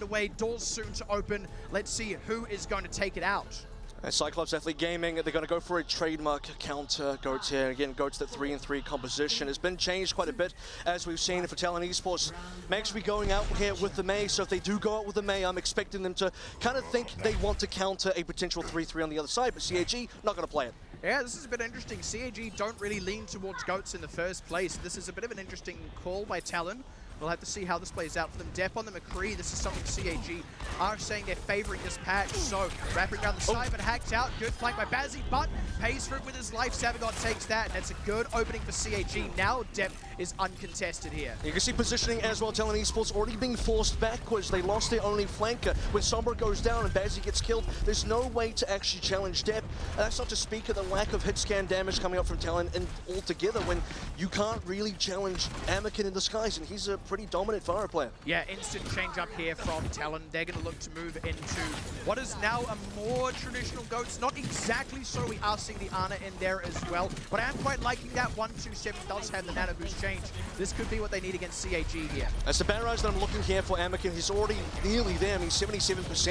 underway, doors soon to open. Let's see who is going to take it out. CYCLOPS Athlete Gaming, they're going to go for a trademark counter goat here. Again, goats that 3-3 composition. It's been changed quite a bit, as we've seen for Talon Esports. Max will be going out here with the May, so if they do go out with the May, I'm expecting them to kind of think they want to counter a potential 3-3 on the other side, but CAG, not going to play it. Yeah, this is a bit interesting. CAG don't really lean towards goats in the first place. This is a bit of an interesting call by Talon. We'll have to see how this plays out for them. Dep on the McCree, this is something CAG are saying they're favoring this patch. So, wrapping around the side, but hacked out. Good flank by Bazzi, but pays for it with his life. Paragon takes that, and it's a good opening for CAG. Now, Dep is uncontested here. You can see positioning as well. Talon Esports already being forced backwards. They lost their only flanker. When Sombra goes down and Bazzi gets killed, there's no way to actually challenge Dep. That's not to speak of the lack of hit scan damage coming up from Talon and altogether when you can't really challenge Anakin in disguise, and he's a pretty dominant fire player. Yeah, instant change up here from Talon. They're going to look to move into what is now a more traditional goats. Not exactly so. We are seeing the Ana in there as well. But I am quite liking that 1-2-7 does have the nano boost change. This could be what they need against CAG here. As the barrage that I'm looking here for Anakin, he's already nearly there. I mean, 77%.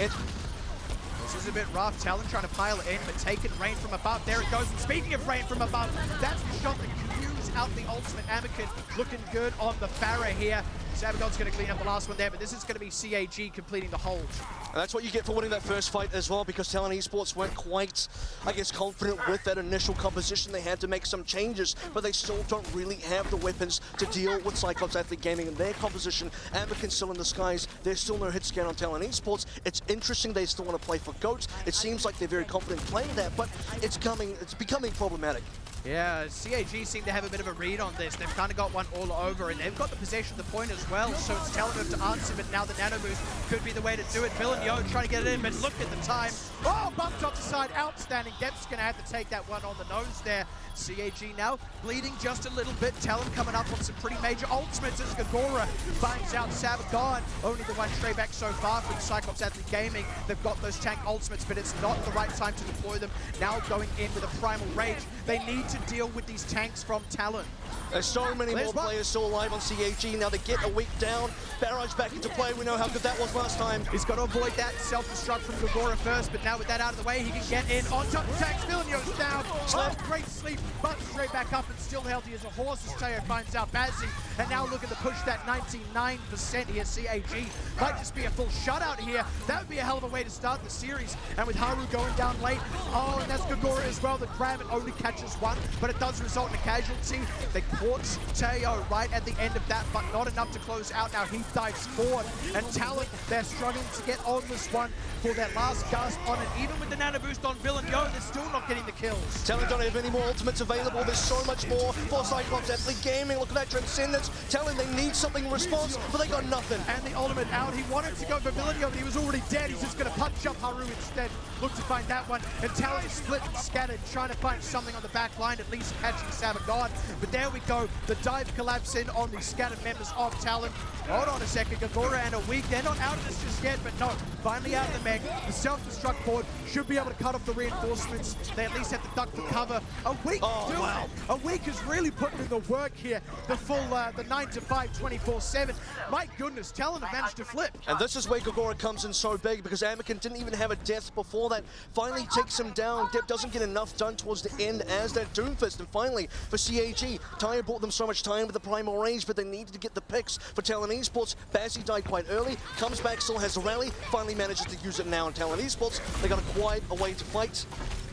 This is a bit rough. Talon trying to pile it in, but taking rain from above. There it goes. And speaking of rain from above, that's the shot that cues out the ultimate. Anakin looking good on the Farah here. Paragon's going to clean up the last one there, but this is going to be CAG completing the hold. And that's what you get for winning that first fight as well, because Talon Esports weren't quite, I guess, confident with that initial composition. They had to make some changes, but they still don't really have the weapons to deal with CYCLOPS Athlete Gaming and their composition. Anakin's still in the skies. There's still no hit scan on Talon Esports. It's interesting they still want to play for goats. It seems like they're very confident playing that, but it's becoming problematic. Yeah, CAG seem to have a bit of a read on this. They've kind of got one all over, and they've got the possession of the point as well, so it's telling them to answer, but now the nano boost could be the way to do it. Bill and Yo trying to get it in, but look at the time. Oh, bumped off the side, outstanding. Dep's going to have to take that one on the nose there. CAG now bleeding just a little bit. Talon coming up on some pretty major ultimates as Gagora finds out Paragon. Only the one straight back so far from CYCLOPS Athlete Gaming. They've got those tank ultimates, but it's not the right time to deploy them. Now going in with a primal rage. They need to deal with these tanks from Talon. There's so many more players still alive on CAG. Now they get a week down. Barrage back into play. We know how good that was last time. He's got to avoid that self-destruct from Gagora first, but now with that out of the way, he can get in on top of the tanks. Villeneuve's down. Oh, great sleep, but straight back up and still healthy as a horse as Teo finds out Bazzi. And now looking to push that 99% here. CAG might just be a full shutout here. That would be a hell of a way to start the series. And with Haru going down late, oh, and that's Gagora as well. The grab, it only catches one, but it does result in a casualty. They caught Teo right at the end of that, but not enough to close out. Now he dives forward, and Talon, they're struggling to get on this one for that last gasp on it. Even with the nano boost on Bill and Yo, they're still not getting the kills. Talon don't have any more ultimates available. There's so much more for CYCLOPS Athlete Gaming. Look at that Transcendence. Talon, they need something in response, but they got nothing. And the ultimate out. He wanted to go for Bill and Yo, but he was already dead. He's just going to punch up Haru instead. Look to find that one. And Talon is split and scattered, trying to find something on the back line, at least catching Paragon. But there we go. The dive collapse in on the scattered members of Talon. Hold on a second. Gagora and a weak. They're not out of this just yet, but no. Finally out of the mech. The self-destruct board should be able to cut off the reinforcements. They at least have to duck for cover. A week A week is really putting in the work here. The full, the 9 to 5, 24/7. My goodness, Talon have managed to flip. And this is where Gagora comes in so big, because Anakin didn't even have a death before that. Finally takes him down. Dep doesn't get enough done towards the end as that Doomfist. And finally, for CAG, Tyre bought them so much time with the primal range, but they needed to get the picks for Talon Esports. Bazzi died quite early, comes back, still has a rally, finally manages to use it now in Talon Esports. They got quite a way to fight,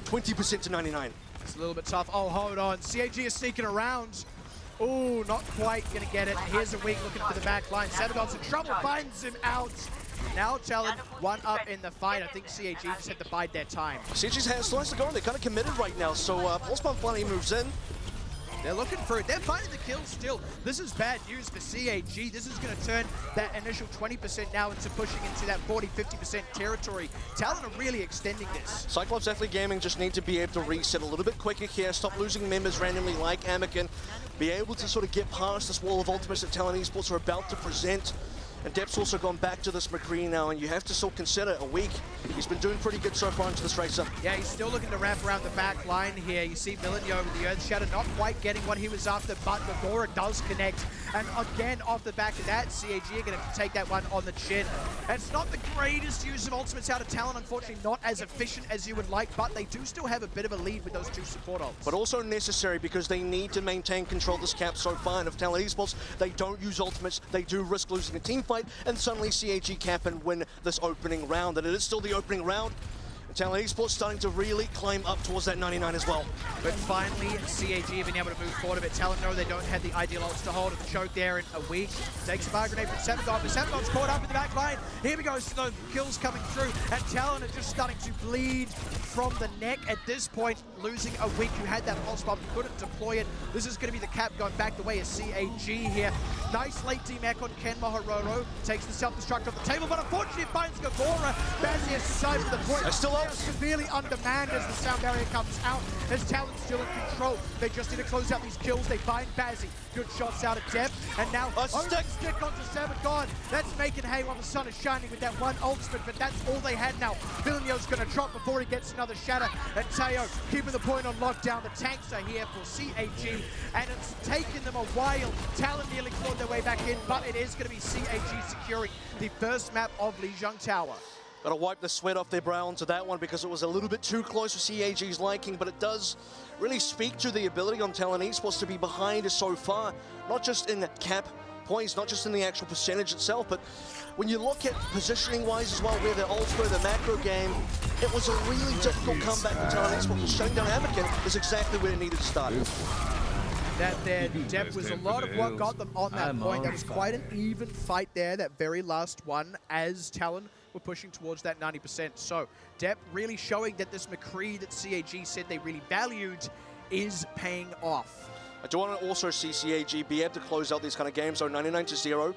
20% to 99. It's a little bit tough. Oh, hold on. CAG is sneaking around. Oh, not quite going to get it. Here's a weak looking for the back line. Paragon's in trouble, finds him out. Now Talon one up in the fight. I think CAG just had to bide their time. CAG's hands still has to go, and they're kind of committed right now. So Pulse Pump finally moves in. They're looking for it. They're finding the kills still. This is bad news for CAG. This is going to turn that initial 20% now into pushing into that 40-50% territory. Talon are really extending this. CYCLOPS Athlete Gaming just need to be able to reset a little bit quicker here, stop losing members randomly like Anakin, be able to sort of get past this wall of ultimates that Talon Esports are about to present. And Depp's also gone back to this McCree now, and you have to still consider a week. He's been doing pretty good so far into this racer. Yeah, he's still looking to wrap around the back line here. You see Villeneuve with the Earth Shatter not quite getting what he was after, but Gagora does connect. And again, off the back of that, CAG are going to take that one on the chin. It's not the greatest use of ultimates out of Talon, unfortunately not as efficient as you would like, but they do still have a bit of a lead with those two support ults. But also necessary because they need to maintain control of this cap so far. And if Talon Esports, they don't use ultimates, they do risk losing a team fight, and suddenly CAG cap and win this opening round. And it is still the opening round. Talon Esports starting to really climb up towards that 99 as well. But finally, CAG have been able to move forward a bit. Talon know they don't have the ideal ults to hold. The choke there in a week. Takes a fire grenade from Paragon, but Paragon's caught up in the back line. Here we go, so the kills coming through. And Talon are just starting to bleed from the neck at this point. Losing a week, you had that pulse bomb, couldn't deploy it. This is going to be the cap going back the way of CAG here. Nice late D-Mech on Ken Mahororo. Takes the self-destruct off the table, but unfortunately it finds Gagora. Bazzi has decided for the point. They're still up. Severely undermanned as the sound barrier comes out. As Talon still in control. They just need to close out these kills. They find Bazzi. Good shots out of Depp. And now stick onto Paragon. That's making hay while the sun is shining with that one ultimate, but that's all they had now. Villeneuve's going to drop before he gets another shatter. And Teo keeping the point on lockdown. The tanks are here for CAG, and it's taken them a while. Talon nearly clawed their way back in, but it is going to be CAG securing the first map of Lijiang Tower. Got to wipe the sweat off their brow onto that one because it was a little bit too close for CAG's liking, but it does really speak to the ability on Talon Esports to be behind us so far, not just in the cap points, not just in the actual percentage itself, but when you look at positioning-wise as well, where their ults were, the macro game, it was a really difficult comeback for Talon Esports. Shutting down Anakin is exactly where it needed to start. That there, Depp was a lot of what got them on that point. That was quite an even fight there, that very last one, as Talon were pushing towards that 90%. So, Depp really showing that this McCree that CAG said they really valued is paying off. I do want to also see CAG be able to close out these kind of games. So 99-0,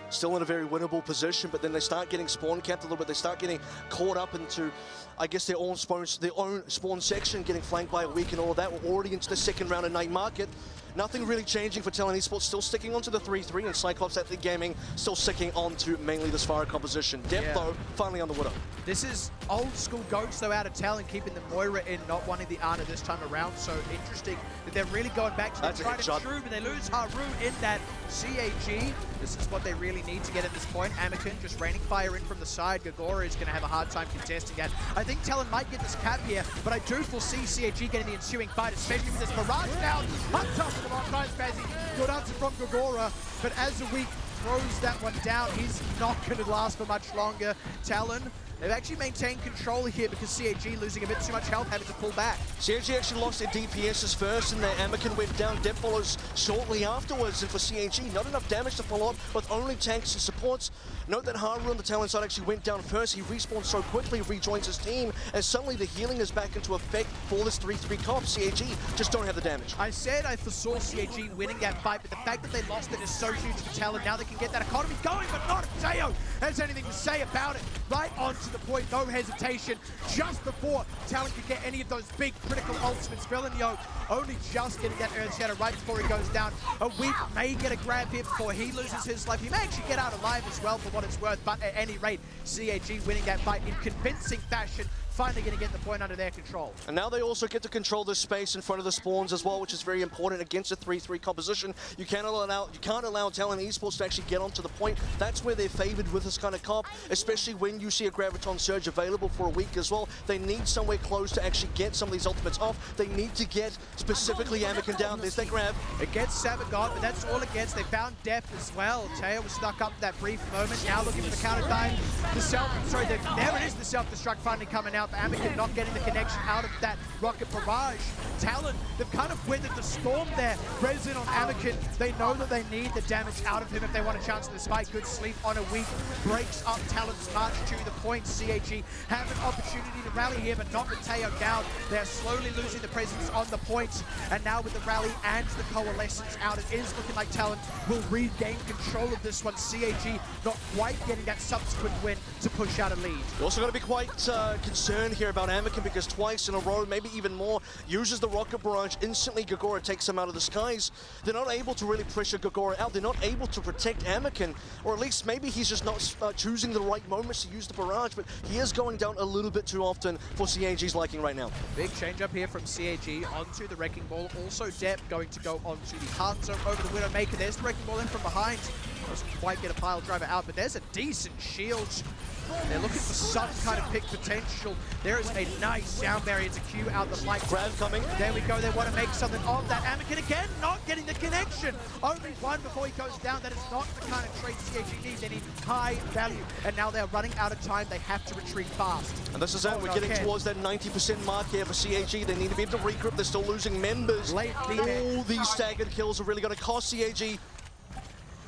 still in a very winnable position, but then they start getting spawn capped a little bit. They start getting caught up into, I guess, their own spawn section, getting flanked by a week and all of that. We're already into the second round of Night Market. Nothing really changing for Talon Esports, still sticking onto the 3-3, and CYCLOPS Athlete Gaming still sticking onto mainly this Fire composition. Depp, though, finally on the Widow. This is old school goats, though, out of Talon, keeping the Moira in, not wanting the Ana this time around. So interesting that they're really going back to the tried and true, but they lose Haru in that. CAG, this is what they really need to get at this point. Anakin just raining fire in from the side. Gagora is going to have a hard time contesting that. I think Talon might get this cap here, but I do foresee CAG getting the ensuing fight, especially with this barrage down. Up top of the bottom, nice Bazzi. Good answer from Gagora, but as the week throws that one down, he's not going to last for much longer. Talon, they've actually maintained control here because CAG losing a bit too much health, having to pull back. CAG actually lost their DPSs first, and their Anakin went down. Depp follows shortly afterwards, and for CAG, not enough damage to follow up with only tanks and supports. Note that Haru on the Talon side actually went down first. He respawned so quickly, rejoins his team, and suddenly the healing is back into effect for this 3-3 comp. CAG just don't have the damage. I said I foresaw CAG winning that fight, but the fact that they lost it is so huge for Talon. Now they can get that economy going, but not if Teo has anything to say about it. Right onto the point, no hesitation. Just before Talon could get any of those big critical ultimates, Villeneuve only just getting that Earth Shatter right before he goes down. A week may get a grab here before he loses his life. He may actually get out alive as well for what it's worth, but at any rate, CAG winning that fight in convincing fashion, finally going to get the point under their control. And now they also get to control this space in front of the spawns as well, which is very important against a 3-3 composition. You can't allow Talon Esports to actually get onto the point. That's where they're favored with this kind of comp, especially when you see a Graviton Surge available for a week as well. They need somewhere close to actually get some of these ultimates off. They need to get specifically Anakin down. There's that grab. It gets Paragon, but that's all it gets. They found Depp as well. Teo was stuck up that brief moment. Now looking for the counter time. There it is, the self-destruct finally coming out. The Anakin not getting the connection out of that rocket barrage. Talon, they've kind of weathered the storm there. Resin on Anakin, they know that they need the damage out of him if they want a chance to this fight. Good sleep on a week, breaks up Talon's march to the point. CAG have an opportunity to rally here, but not with Teo down. They're slowly losing the presence on the points, and now with the rally and the coalescence out, it is looking like Talon will regain control of this one. CAG not quite getting that subsequent win to push out a lead. You also got to be quite concerned concern here about Anakin because twice in a row, maybe even more, uses the rocket barrage. Instantly, Gogora takes him out of the skies. They're not able to really pressure Gogora out. They're not able to protect Anakin, or at least maybe he's just not choosing the right moments to use the barrage, but he is going down a little bit too often for CAG's liking right now. Big change up here from CAG onto the Wrecking Ball. Also, Depp going to go onto the Heart Zone over the Widowmaker. There's the Wrecking Ball in from behind. Doesn't quite get a pile driver out, but there's a decent shield. They're looking for some kind of pick potential. There is a nice sound barrier to queue out the flank. Grab coming. There we go. They want to make something of that. Anakin again, not getting the connection. Only one before he goes down. That is not the kind of trade CAG needs. They need high value. And now they're running out of time. They have to retreat fast. And this is it. We're getting towards that 90% mark here for CAG. They need to be able to regroup. They're still losing members. All these staggered kills are really going to cost CAG.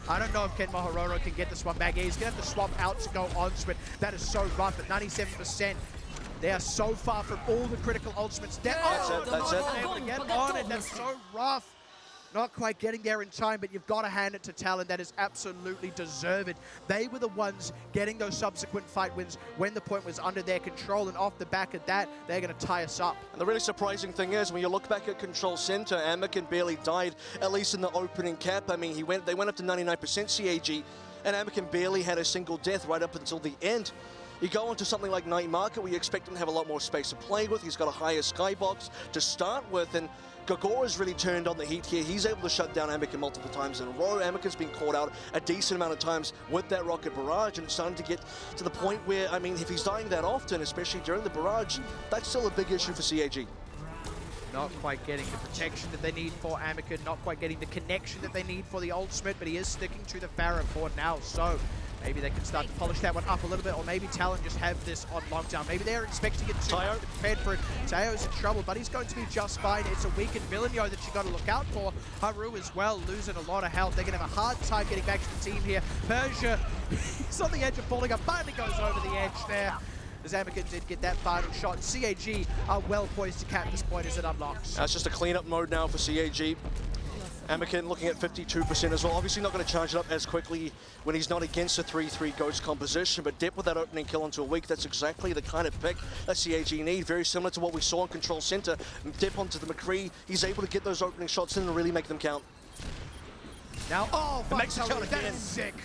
I don't know if Ken Mahororo can get this one back. He's going to have to swap out to go onto it. That is so rough at 97%. They are so far from all the critical ultimates. That's it. Able to get on it. That's so rough. Not quite getting there in time, but you've got to hand it to Talon. That is absolutely deserved. They were the ones getting those subsequent fight wins when the point was under their control, and off the back of that, they're going to tie us up. And the really surprising thing is, when you look back at Control Center, Anakin barely died, at least in the opening cap. I mean, they went up to 99% CAG, and Anakin barely had a single death right up until the end. You go into something like Night Market, where you expect him to have a lot more space to play with. He's got a higher skybox to start with, and Gogora's really turned on the heat here. He's able to shut down Anakin multiple times in a row. Anakin's been caught out a decent amount of times with that rocket barrage, and it's starting to get to the point where, I mean, if he's dying that often, especially during the barrage, that's still a big issue for CAG. Not quite getting the protection that they need for Anakin, not quite getting the connection that they need for the ultimate, but he is sticking to the Pharaoh for now, so maybe they can start to polish that one up a little bit, or maybe Talon just have this on lockdown. Maybe they're expecting it to be prepared for it. Tayo's in trouble, but he's going to be just fine. It's a weakened Villeneuve that you got to look out for. Haru as well, losing a lot of health. They're going to have a hard time getting back to the team here. Persia, he's on the edge of falling up, finally goes over the edge there. As Anakin did get that final shot. CAG are well poised to cap this point as it unlocks. That's just a cleanup mode now for CAG. Anakin looking at 52% as well. Obviously not going to charge it up as quickly when he's not against a 3-3 Ghost composition, but Depp with that opening kill onto a weak, that's exactly the kind of pick that CAG need. Very similar to what we saw in Control Center. Depp onto the McCree, he's able to get those opening shots in and really make them count. Now, makes it count again. That is sick.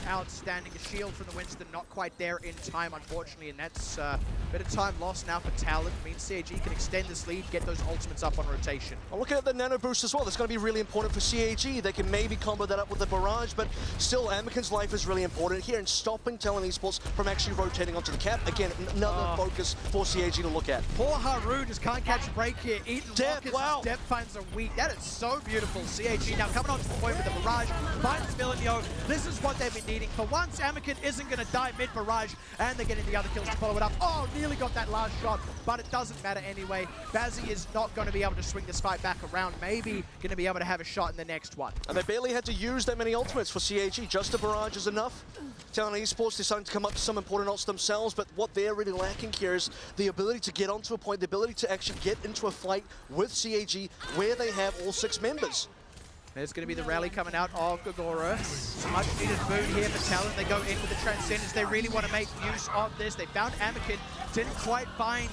Outstanding. A shield from the Winston, not quite there in time, unfortunately, and that's a bit of time lost now for Talon. It means CAG can extend this lead, get those ultimates up on rotation. Well, looking at the nano boost as well, that's going to be really important for CAG. They can maybe combo that up with the barrage, but still, Anakin's life is really important here, and stopping Talon Esports from actually rotating onto the cap. Again, another focus for CAG to look at. Poor Haru just can't catch a break here. Eating Depp, wow. Depp finds a weak. That is so beautiful. CAG now coming onto the point with the barrage. Finds Villeneuve. This is what they've been needing. For once, Anakin isn't going to die mid-barrage, and they're getting the other kills to follow it up. Oh, nearly got that last shot, but it doesn't matter anyway. Bazzi is not going to be able to swing this fight back around. Maybe going to be able to have a shot in the next one. And they barely had to use that many ultimates for CAG. Just a barrage is enough. Talon Esports deciding to come up with some important ults themselves, but what they're really lacking here is the ability to get onto a point, the ability to actually get into a fight with CAG where they have all 6 members. There's going to be the rally coming out of Gogora. Much needed boon here for Talon. They go in with the Transcendence. They really want to make use of this. They found Anakin. Didn't quite find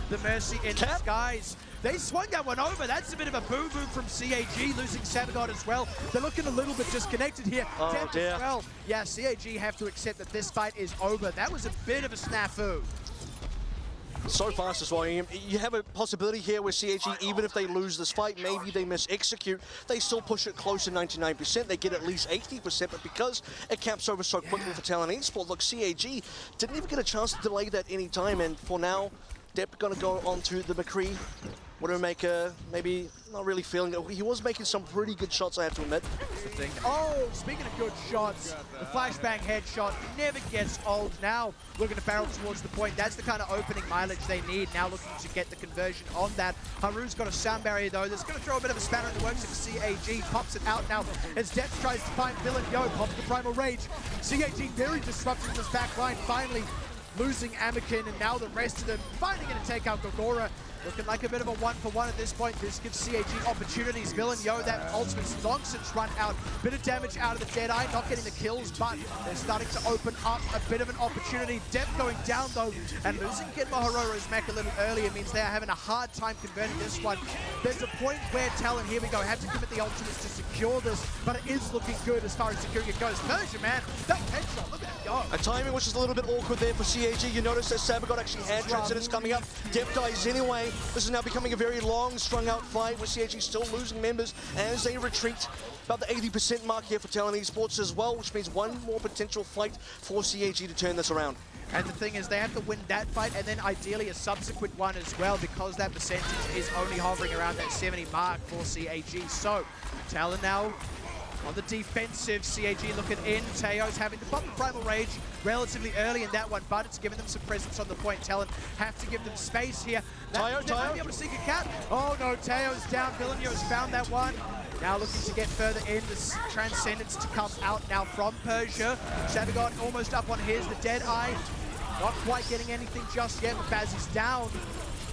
the Mercy in the skies. They swung that one over. That's a bit of a boo-boo from CAG, losing Sabagon as well. They're looking a little bit disconnected here. Oh, dear. As well. Yeah, CAG have to accept that this fight is over. That was a bit of a snafu. So fast as well. You have a possibility here with CAG, even if they lose this fight, maybe they mis-execute, they still push it close to 99%. They get at least 80%, but because it caps over so quickly for Talon Esports, look, CAG didn't even get a chance to delay that any time, and for now, Depp going to go onto the McCree. Widowmaker, maybe not really feeling it. He was making some pretty good shots, I have to admit. Oh, speaking of good shots, the flashbang headshot never gets old. Now looking to barrel towards the point. That's the kind of opening mileage they need. Now looking to get the conversion on that. Haru's got a sound barrier though. That's going to throw a bit of a spanner in the works of CAG. Pops it out now as Depp tries to find Villeneuve. Pops the Primal Rage. CAG very disruptive in this back line. Finally losing Anakin, and now the rest of them finally going to take out Gogora. Looking like a bit of a 1-for-1 at this point. This gives CAG opportunities. Villeneuve, that ultimate's long since run out. Bit of damage out of the Deadeye, not getting the kills, but they're starting to open up a bit of an opportunity. Depth going down though, and losing Kenma Hororo's mech a little earlier means they are having a hard time converting this one. There's a point where Talon, here we go, have to commit the ultimates to secure this, but it is looking good as far as securing it goes. Persia, man, that headshot, look at that go. A timing which is a little bit awkward there for CAG. You notice that Sabagon actually had transcendence coming up. Depth dies anyway. This is now becoming a very long, strung-out fight with CAG still losing members as they retreat. About the 80% mark here for Talon Esports as well, which means one more potential fight for CAG to turn this around. And the thing is, they have to win that fight and then ideally a subsequent one as well, because that percentage is only hovering around that 70 mark for CAG. So, Talon now on the defensive, CAG looking in. Teo's having to pop the Primal Rage relatively early in that one, but it's giving them some presence on the point. Talon have to give them space here. Teo might be able to seek a cap. Oh no, Teo's down. Villeneuve has found that one. Now looking to get further in. This Transcendence to come out now from Persia. Sabagon almost up on his. The Deadeye not quite getting anything just yet, but Baz is down.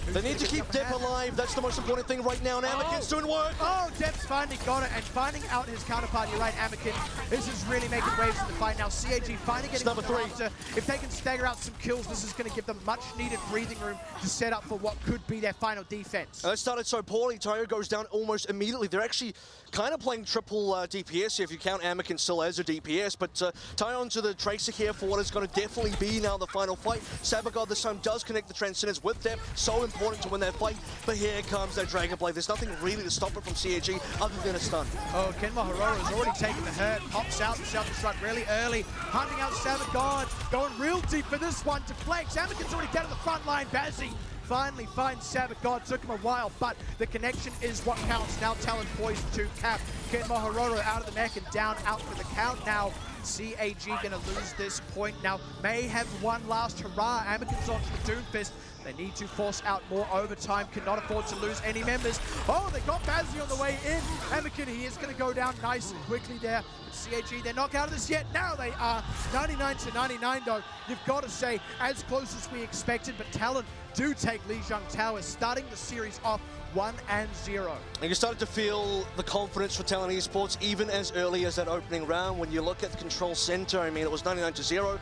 They need to keep Depp alive. That's the most important thing right now. And Amakin's doing work. Oh, Depp's finally got it, and finding out his counterpart. You're right, Amakin. This is really making waves in the fight now. CAG finally getting number 3. After. If they can stagger out some kills, this is going to give them much-needed breathing room to set up for what could be their final defense. It started so poorly. Tyo goes down almost immediately. They're actually kind of playing triple DPS here, if you count Amakin still as a DPS. But tie on to the Tracer here for what is going to definitely be now the final fight. Sabagon this time does connect the Transcendence with Depp. So important to win that fight. But here comes that Dragon Blade. There's nothing really to stop it from CAG other than a stun. Oh, Kenma Hororo has already taken the hurt. Pops out the self-destruct really early. Hunting out Sabagon. Going real deep for this one to flex. Amakin's already down to the front line. Bazzi finally finds Sabagon. Took him a while, but the connection is what counts. Now Talon poised to cap. Kenma Hororo out of the mech and down out for the count now. CAG gonna lose this point now. May have one last hurrah. Amakin's onto the Doomfist. They need to force out more overtime. Cannot afford to lose any members. Oh, they got Bazzi on the way in. Amakin, he is going to go down nice and quickly there. But CAG, they're not out of this yet. Now they are 99 to 99 though. You've got to say, as close as we expected, but Talon do take Lijiang Towers, starting the series off 1-0. And you started to feel the confidence for Talon Esports even as early as that opening round. When you look at the control center, I mean, it was 99 to 0.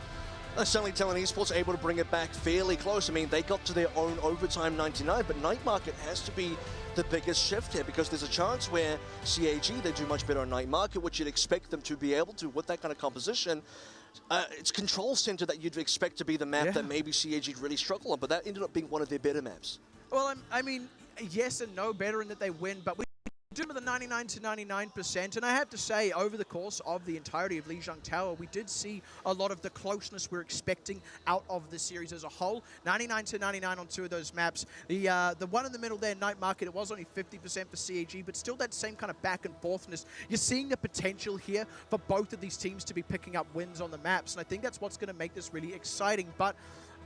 Certainly Talon Esports able to bring it back fairly close. I mean, they got to their own overtime 99, but Night Market has to be the biggest shift here because there's a chance where CAG, they do much better on Night Market, which you'd expect them to be able to with that kind of composition. It's Control Center that you'd expect to be the map that maybe CAG really struggle on, but that ended up being one of their better maps. Well, I mean, yes and no, better in that they win, but we do with the 99 to 99%, and I have to say, over the course of the entirety of Lijiang Tower, we did see a lot of the closeness we're expecting out of the series as a whole. 99 to 99 on 2 of those maps. The one in the middle there, Night Market, it was only 50% for CAG, but still that same kind of back and forthness. You're seeing the potential here for both of these teams to be picking up wins on the maps, and I think that's what's going to make this really exciting. But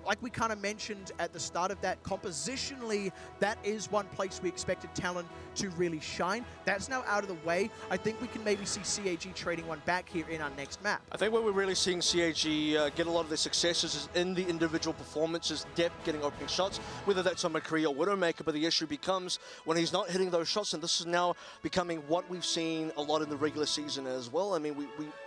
like we kind of mentioned at the start of that, compositionally, that is one place we expected Talon to really shine. That's now out of the way. I think we can maybe see CAG trading one back here in our next map. I think where we're really seeing CAG get a lot of their successes is in the individual performances, depth, getting opening shots, whether that's on McCree or Widowmaker, but the issue becomes when he's not hitting those shots, and this is now becoming what we've seen a lot in the regular season as well. I mean,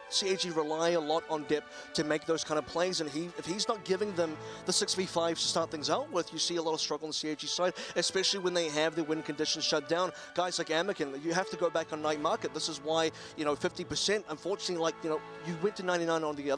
CAG rely a lot on depth to make those kind of plays, and if he's not giving them the 6v5s to start things out with, you see a lot of struggle on the CAG side, especially when they have their win conditions shut down. Guys like Amakin, you have to go back on Night Market. This is why, 50%, unfortunately, like, you went to 99 on the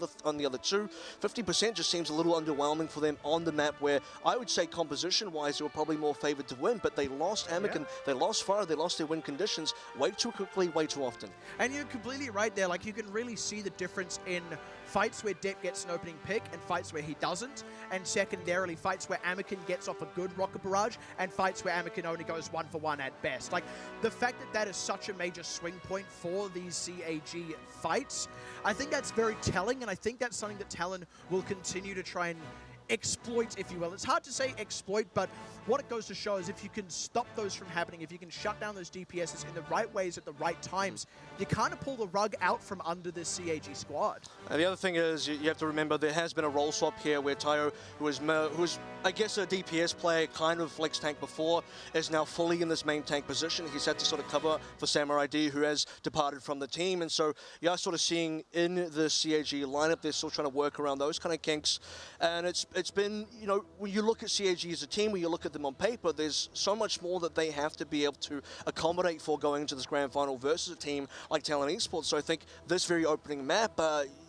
other 2. 50% just seems a little underwhelming for them on the map, where I would say composition-wise, they were probably more favored to win, but they lost Amakin, they lost Fire, they lost their win conditions way too quickly, way too often. And you're completely right there. Like, you can really see the difference in fights where Depp gets an opening pick and fights where he doesn't, and secondarily fights where Amakin gets off a good rocket barrage and fights where Amakin only goes 1-for-1 at best. Like, the fact that is such a major swing point for these CAG fights, I think that's very telling, and I think that's something that Talon will continue to try and exploit, if you will. It's hard to say exploit, but what it goes to show is if you can stop those from happening, if you can shut down those DPSs in the right ways at the right times, you kind of pull the rug out from under this CAG squad. And the other thing is, you have to remember there has been a role swap here where Tayo, who was I guess a DPS player, kind of flex tank before, is now fully in this main tank position. He's had to sort of cover for Samurai D, who has departed from the team. And so you are sort of seeing in the CAG lineup, they're still trying to work around those kind of kinks. And it's been, you know, when you look at CAG as a team, when you look at them on paper, there's so much more that they have to be able to accommodate for going into this grand final versus a team like Talon Esports. So I think this very opening map,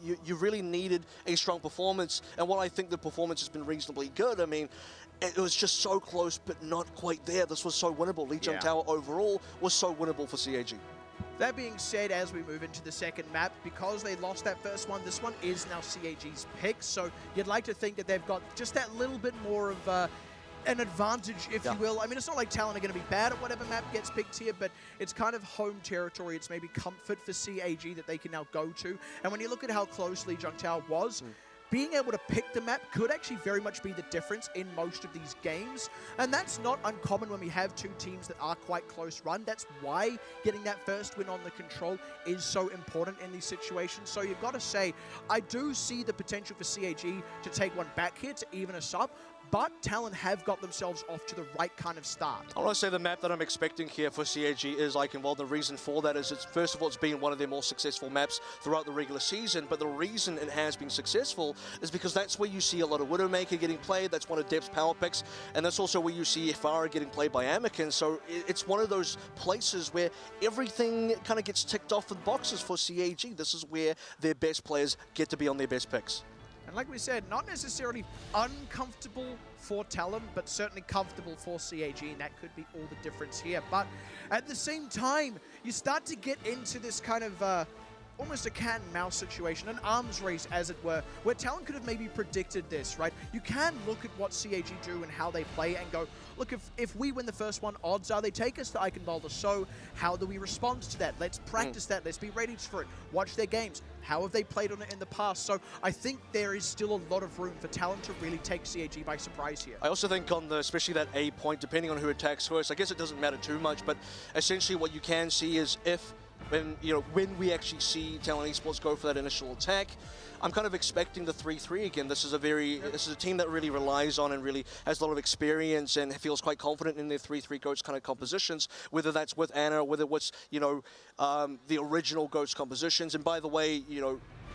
you really needed a strong performance. And while I think the performance has been reasonably good, I mean, it was just so close, but not quite there. This was so winnable. Lijiang Tower overall was so winnable for CAG. That being said, as we move into the second map, because they lost that first one, this one is now CAG's pick. So you'd like to think that they've got just that little bit more of an advantage, if you will. I mean, it's not like Talon are going to be bad at whatever map gets picked here, but it's kind of home territory. It's maybe comfort for CAG that they can now go to. And when you look at how close Lijiang Tower was, being able to pick the map could actually very much be the difference in most of these games. And that's not uncommon when we have two teams that are quite close run. That's why getting that first win on the control is so important in these situations. So you've got to say, I do see the potential for CAG to take one back here to even us up. But Talon have got themselves off to the right kind of start. I want to say the map that I'm expecting here for CAG is Eichenwald. The reason for that is, first of all, it's been one of their more successful maps throughout the regular season. But the reason it has been successful is because that's where you see a lot of Widowmaker getting played. That's one of Dep's power picks. And that's also where you see Farah getting played by Anakin. So it's one of those places where everything kind of gets ticked off with boxes for CAG. This is where their best players get to be on their best picks. And like we said, not necessarily uncomfortable for Talon, but certainly comfortable for CAG, and that could be all the difference here. But at the same time, you start to get into this kind of almost a cat and mouse situation, an arms race, as it were, where Talon could have maybe predicted this, right? You can look at what CAG do and how they play and go, look, if we win the first one, odds are they take us to Eichenwalder. So how do we respond to that? Let's practice that. Let's be ready for it. Watch their games. How have they played on it in the past? So I think there is still a lot of room for Talon to really take CAG by surprise here. I also think on especially that A point, depending on who attacks first, I guess it doesn't matter too much, but essentially what you can see is when we actually see Talon Esports go for that initial attack, I'm kind of expecting the 3-3 again. This is a team that really relies on and really has a lot of experience and feels quite confident in their 3-3 Ghost kind of compositions, whether that's with Anna or whether it's, the original Ghost compositions. And by the way,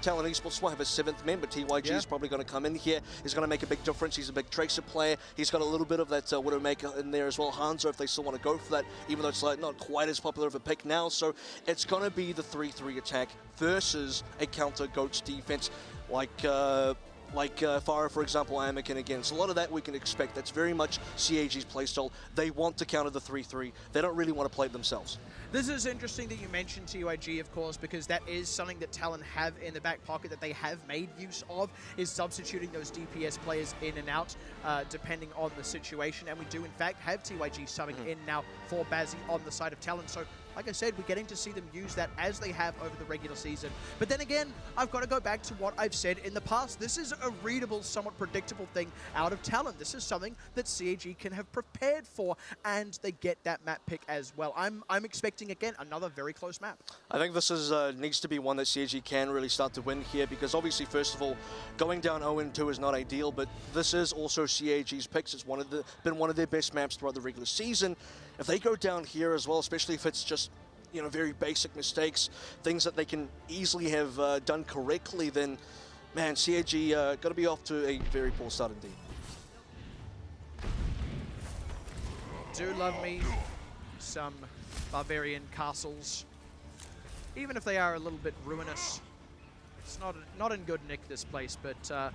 Talon Esports will have a 7th member. TYG is probably going to come in here. He's going to make a big difference. He's a big Tracer player. He's got a little bit of that Widowmaker in there as well. Hanzo, if they still want to go for that, even though it's not quite as popular of a pick now. So it's going to be the 3-3 attack versus a counter Goats defense like Farah, for example, Anakin again. So a lot of that we can expect. That's very much CAG's playstyle. They want to counter the 3-3. They don't really want to play it themselves. This is interesting that you mentioned TYG, of course, because that is something that Talon have in the back pocket that they have made use of, is substituting those DPS players in and out, depending on the situation. And we do, in fact, have TYG subbing in now for Bazzi on the side of Talon. So, like I said, we're getting to see them use that as they have over the regular season. But then again, I've got to go back to what I've said in the past. This is a readable, somewhat predictable thing out of Talon. This is something that CAG can have prepared for, and they get that map pick as well. I'm expecting, again, another very close map. I think this is needs to be one that CAG can really start to win here, because obviously, first of all, going down 0-2 is not ideal, but this is also CAG's picks. It's been one of their best maps throughout the regular season. If they go down here as well, especially if it's just very basic mistakes, things that they can easily have done correctly, then, man, CAG got to be off to a very poor start indeed. Do love me some barbarian castles, even if they are a little bit ruinous. It's not in good nick, this place, but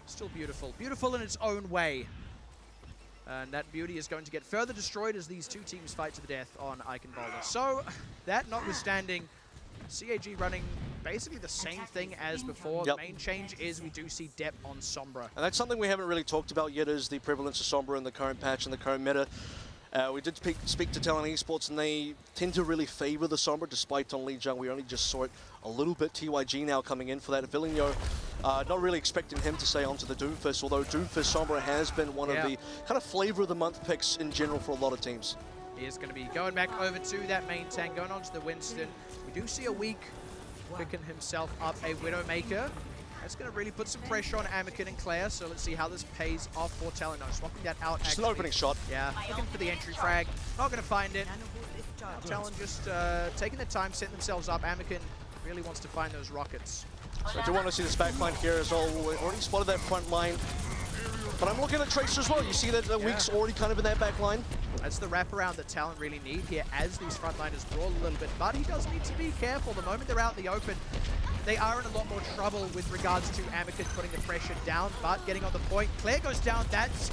still beautiful. Beautiful in its own way. And that beauty is going to get further destroyed as these two teams fight to the death on Eichenwalder. So, that notwithstanding, CAG running basically the same thing as before. The main change is we do see Dep on Sombra. And that's something we haven't really talked about yet, is the prevalence of Sombra in the current patch and the current meta. We did speak to Talon Esports, and they tend to really favor the Sombra, despite on Lee Jung. We only just saw it a little bit. TYG now coming in for that. Villeneuve, not really expecting him to stay onto the Doomfist, although Doomfist Sombra has been one of the kind of flavor of the month picks in general for a lot of teams. He is going to be going back over to that main tank, going on to the Winston. We do see a weak picking himself up a Widowmaker. That's going to really put some pressure on Anakin and Claire, so let's see how this pays off for Talon. No, swapping that out. Just an opening shot. Yeah, looking for the entry frag. Not going to find it. Talon just taking the time, setting themselves up. Anakin really wants to find those rockets. So I do want to see this back line here as well. We already spotted that front line. But I'm looking at Tracer as well. You see that the Week's already kind of in that back line. That's the wraparound that Talon really need here as these frontliners brawl a little bit. But he does need to be careful. The moment they're out in the open, they are in a lot more trouble with regards to Anakin putting the pressure down, but getting on the point. Claire goes down. That's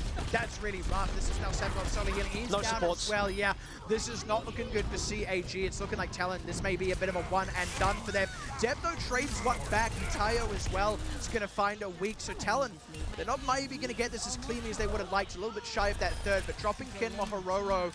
really rough. This is now Samuel Soli healing. He's no down supports. as well. Yeah, this is not looking good for CAG. It's looking like Talon. This may be a bit of a one and done for them. Depno trades one back. Tayo as well is going to find a weak. So Talon, they're not maybe going to get this as cleanly as they would have liked. A little bit shy of that third, but dropping Ken Mahororo.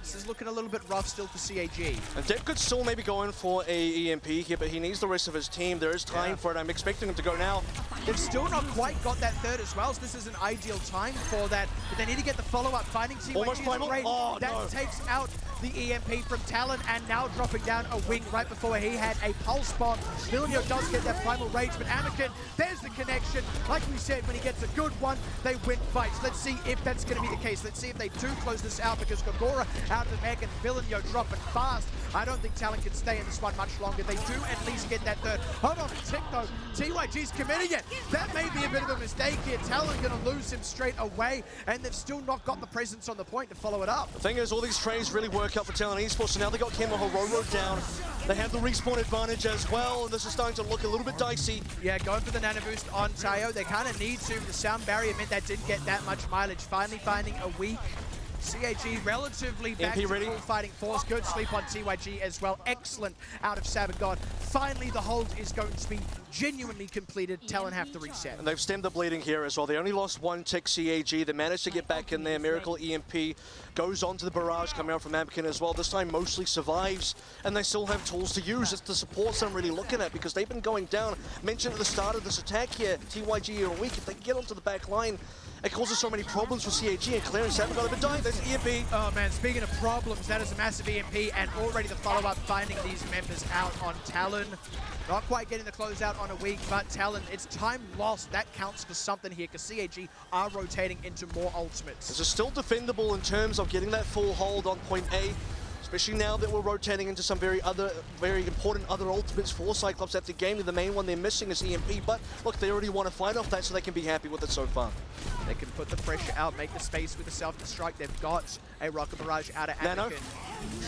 This is looking a little bit rough still for CAG. And Depp could still maybe go in for a EMP here, but he needs the rest of his team. There is time for it. I'm expecting him to go now. They've still not quite got that third as well, so this is an ideal time for that. But they need to get the follow-up. Finding CYG Almost final. Oh, that no. takes out the EMP from Talon, and now dropping down a wing right before he had a pulse bomb. Villeneuve does get that primal rage, but Anakin, there's the connection. Like we said, when he gets a good one, they win fights. Let's see if that's going to be the case. Let's see if they do close this out, because Gogora out of the mech and Villeneuve dropping fast. I don't think Talon can stay in this one much longer. They do at least get that third. Hold on a tick though. TYG's committing it. That may be a bit of a mistake here. Talon going to lose him straight away, and they've still not got the presence on the point to follow it up. The thing is, all these trades really work out for Talon Esports, so now they got Kemo Hororo down. They have the respawn advantage as well, and this is starting to look a little bit dicey. Yeah, going for the nano boost on Tayo. They kind of need to. The sound barrier meant that didn't get that much mileage. Finally finding a weak. CAG relatively back to full fighting force. Good sleep on TYG as well. Excellent out of Sabagon. Finally, the hold is going to be genuinely completed. Talon have to reset. And they've stemmed the bleeding here as well. They only lost one tick, CAG. They managed to get back in there. Miracle EMP goes on to the barrage coming out from Anakin as well. This time mostly survives, and they still have tools to use. It's the supports I'm really looking at, because they've been going down. Mentioned at the start of this attack here, TYG are weak. If they get onto the back line, it causes so many problems for CAG, and Claire and Sabagon have been dying. There's EMP. Oh man, speaking of problems, that is a massive EMP, and already the follow-up finding these members out on Talon. Not quite getting the closeout on a week, but Talon, it's time lost. That counts for something here, because CAG are rotating into more ultimates. This is still defendable in terms of getting that full hold on point A, especially now that we're rotating into some very important other ultimates for Cyclops at the game. The main one they're missing is EMP, but look, they already want to fight off that, so they can be happy with it so far. They can put the pressure out, make the space with the self-destruct. They've got a rocket barrage out of Anakin.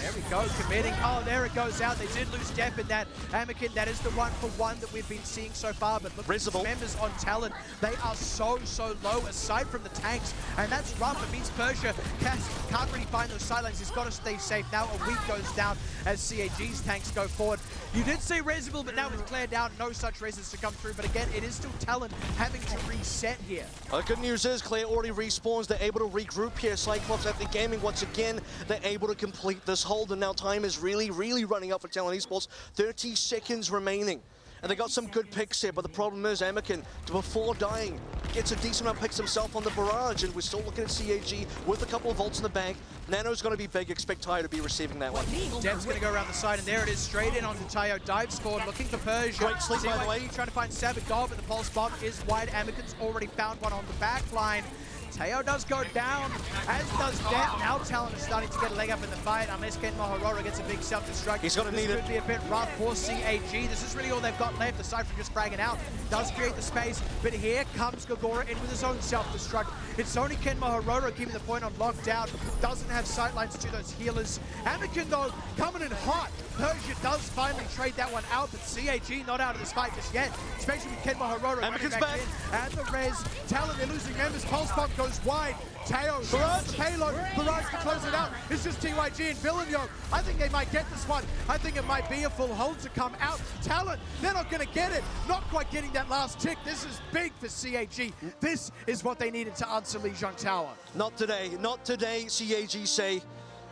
There we go, committing. Oh, there it goes out. They did lose depth in that. Anakin, that is the 1-for-1 that we've been seeing so far, but look at the members on Talon. They are so low, aside from the tanks, and that's rough. It means Persia can't really find those sidelines. He's got to stay safe. Now a week goes down as CAG's tanks go forward. You did see Resible, but now with Claire down, no such reses to come through. But again, it is still Talon having to reset here. The good news is Claire already respawns. They're able to regroup here. Cyclops at the gaming once again. They're able to complete this hold, and now time is really running up for Talon Esports. 30 seconds remaining. And they got some good picks here, but the problem is Anakin, before dying, gets a decent amount of picks himself on the barrage, and we're still looking at CAG with a couple of volts in the bank. Nano's going to be big. Expect Tayo to be receiving that one. Dev's going to go around the side, and there it is, straight in onto Tayo. Dives forward, looking for Persia. Great sleep, by the way. Trying to find Sabagon, but the pulse bomb is wide. Anakin's already found one on the back line. Tayo does go down, as does Depp. Now Talon is starting to get a leg up in the fight, unless Ken Mahororo gets a big self-destruct. He's going to need it. This could be a bit rough for CAG. This is really all they've got left, aside from just fragging out. Does create the space, but here comes Gogora in with his own self-destruct. It's only Ken Mahororo keeping the point on lockdown. Doesn't have sightlines to those healers. Anakin, though, coming in hot. Persia does finally trade that one out, but CAG not out of this fight just yet, especially with Ken Mahororo running back in. And the res, Talon, they're losing members. Pulse bomb goes wide. Teo, Barrage, payload, Barrage to close it out. It's just TYG and Villeneuve. I think they might get this one. I think it might be a full hold to come out. Talon, they're not going to get it. Not quite getting that last tick. This is big for CAG. This is what they needed to answer Lijiang Tower. Not today. Not today, CAG say.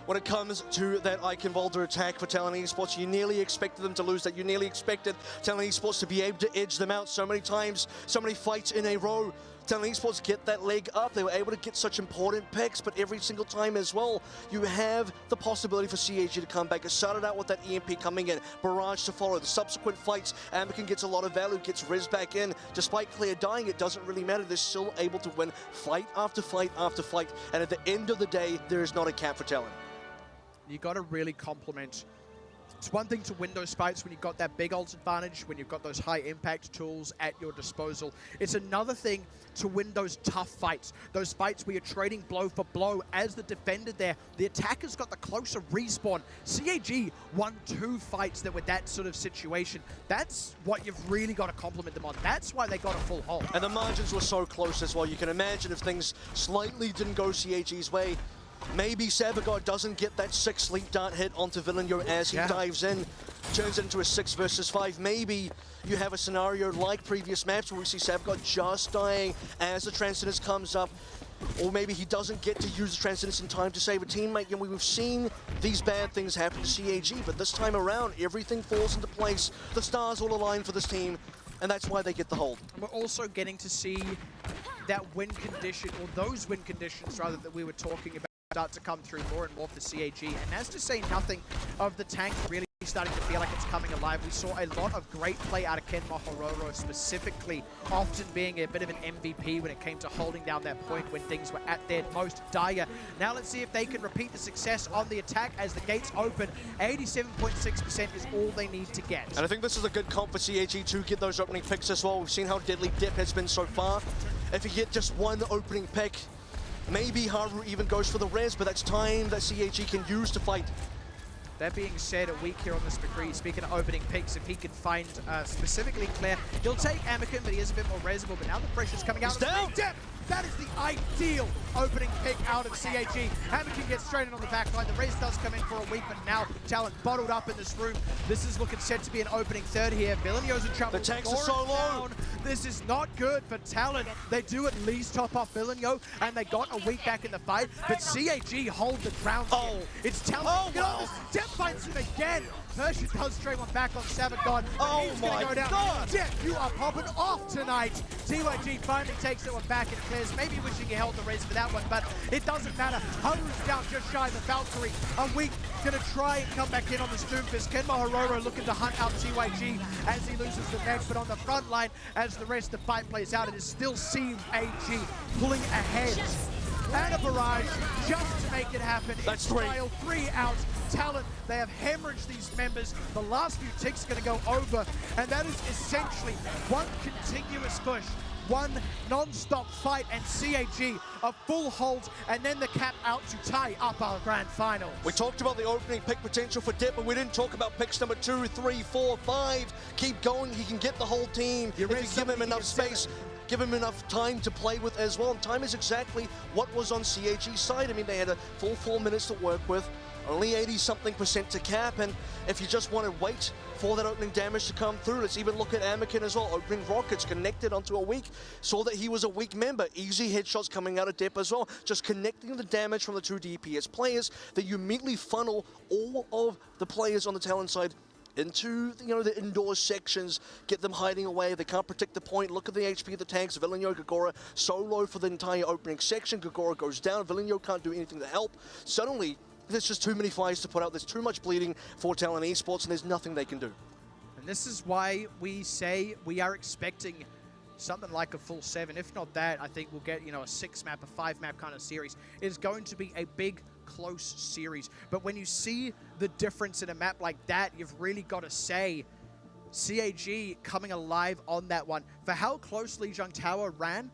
When it comes to that Icon Boulder attack for Talon Esports, you nearly expected them to lose that. You nearly expected Talon Esports to be able to edge them out so many times, so many fights in a row. Talon Esports get that leg up. They were able to get such important picks, but every single time as well, you have the possibility for CAG to come back. It started out with that EMP coming in, Barrage to follow. The subsequent fights, Anakin gets a lot of value, gets Riz back in. Despite Claire dying, it doesn't really matter. They're still able to win fight after fight after fight, and at the end of the day, there is not a cap for Talon. You got to really compliment. It's one thing to win those fights when you've got that big ult advantage, when you've got those high impact tools at your disposal. It's another thing to win those tough fights, those fights where you're trading blow for blow. As the defender there, the attacker's got the closer respawn. CAG won 2 fights that were that sort of situation. That's what you've really got to compliment them on. That's why they got a full hold. And the margins were so close as well. You can imagine if things slightly didn't go CAG's way, maybe Sabagod doesn't get that 6 sleep dart hit onto Villeneuve as he dives in, turns it into a 6 versus 5. Maybe you have a scenario like previous maps where we see Sabagod just dying as the Transcendence comes up, or maybe he doesn't get to use the Transcendence in time to save a teammate. And we've seen these bad things happen to CAG, but this time around, everything falls into place. The stars all align for this team, and that's why they get the hold. We're also getting to see that win condition, or those win conditions rather, that we were talking about, start to come through more and more for CAG. And that's to say nothing of the tank really starting to feel like it's coming alive. We saw a lot of great play out of Ken Mahororo specifically, often being a bit of an MVP when it came to holding down that point when things were at their most dire. Now let's see if they can repeat the success on the attack as the gates open. 87.6% is all they need to get. And I think this is a good comp for CAG to get those opening picks as well. We've seen how deadly Dip has been so far. If you get just one opening pick, maybe Haru even goes for the res, but that's time that CAG can use to fight. That being said, a week here on this McCree, speaking of opening picks, if he can find specifically Claire, he'll take Anakin, but he is a bit more resable. But now the pressure's coming out. He's down. That is the ideal opening pick out of CAG. Anakin gets straight in on the back line. The race does come in for a week, but now Talon bottled up in this room. This is looking set to be an opening third here. Villeneuve's in trouble. The tanks are so low. This is not good for Talon. They do at least top off Villeneuve, and they got a week back in the fight, but CAG hold the ground. Oh. It's Talon. Oh, wow. Dep finds him again. Persia does trade one back on Sabagon. Oh he's gonna my go down. God. Dep, you are popping off tonight. TYG finally takes that one back and clears. Maybe wishing he held the race for that one, but it doesn't matter. Haru's down just shy of the Valkyrie. A week gonna try and come back in on the Stoomfist. Ken Mahororo looking to hunt out TYG as he loses the neck, but on the front line, as the rest of the fight plays out, it is still CAG pulling ahead. And a barrage just to make it happen. That's in style, 3 out. Talon, they have hemorrhaged these members. The last few ticks are going to go over, and that is essentially one continuous push, one non-stop fight, and CAG a full hold, and then the cap out to tie up our grand finals. We talked about the opening pick potential for Dip, but we didn't talk about picks number 2, 3, 4, 5. Keep going. He can get the whole team if you give him enough space. Give him enough time to play with as well. And time is exactly what was on CAG's side. I mean, they had a full 4 minutes to work with, only 80-something% to cap, and if you just want to wait for that opening damage to come through, let's even look at Anakin as well. Opening rockets connected onto a weak. Saw that he was a weak member. Easy headshots coming out of Dip as well. Just connecting the damage from the 2 DPS players that you immediately funnel all of the players on the Talon side into, the indoor sections, get them hiding away. They can't protect the point. Look at the HP of the tanks. Villeneuve, Gagora, so low for the entire opening section. Gagora goes down. Villeneuve can't do anything to help. Suddenly, there's just too many fires to put out. There's too much bleeding for Talon Esports, and there's nothing they can do. And this is why we say we are expecting something like a full 7. If not that, I think we'll get, a 6-map, a 5-map kind of series. It is going to be a big, close series. But when you see the difference in a map like that, you've really got to say CAG coming alive on that one. For how close Lijiang Tower ran,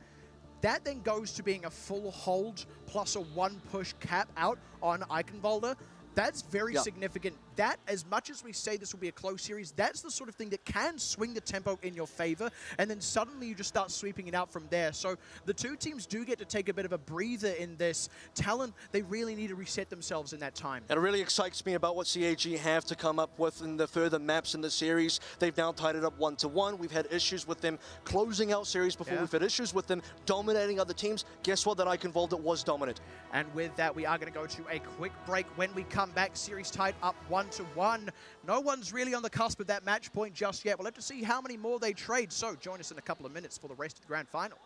that then goes to being a full hold plus a 1 push cap out on Icon Boulder. That's very significant that, as much as we say this will be a close series, that's the sort of thing that can swing the tempo in your favor, and then suddenly you just start sweeping it out from there. So the two teams do get to take a bit of a breather in this. Talon, they really need to reset themselves in that time. And it really excites me about what CAG have to come up with in the further maps in the series. They've now tied it up 1-1. We've had issues with them closing out series before. We've had issues with them dominating other teams. Guess what? That Ike involved, it was dominant. And with that, we are going to go to a quick break. When we come back, series tied up 1-1. No one's really on the cusp of that match point just yet. We'll have to see how many more they trade. So join us in a couple of minutes for the rest of the grand final.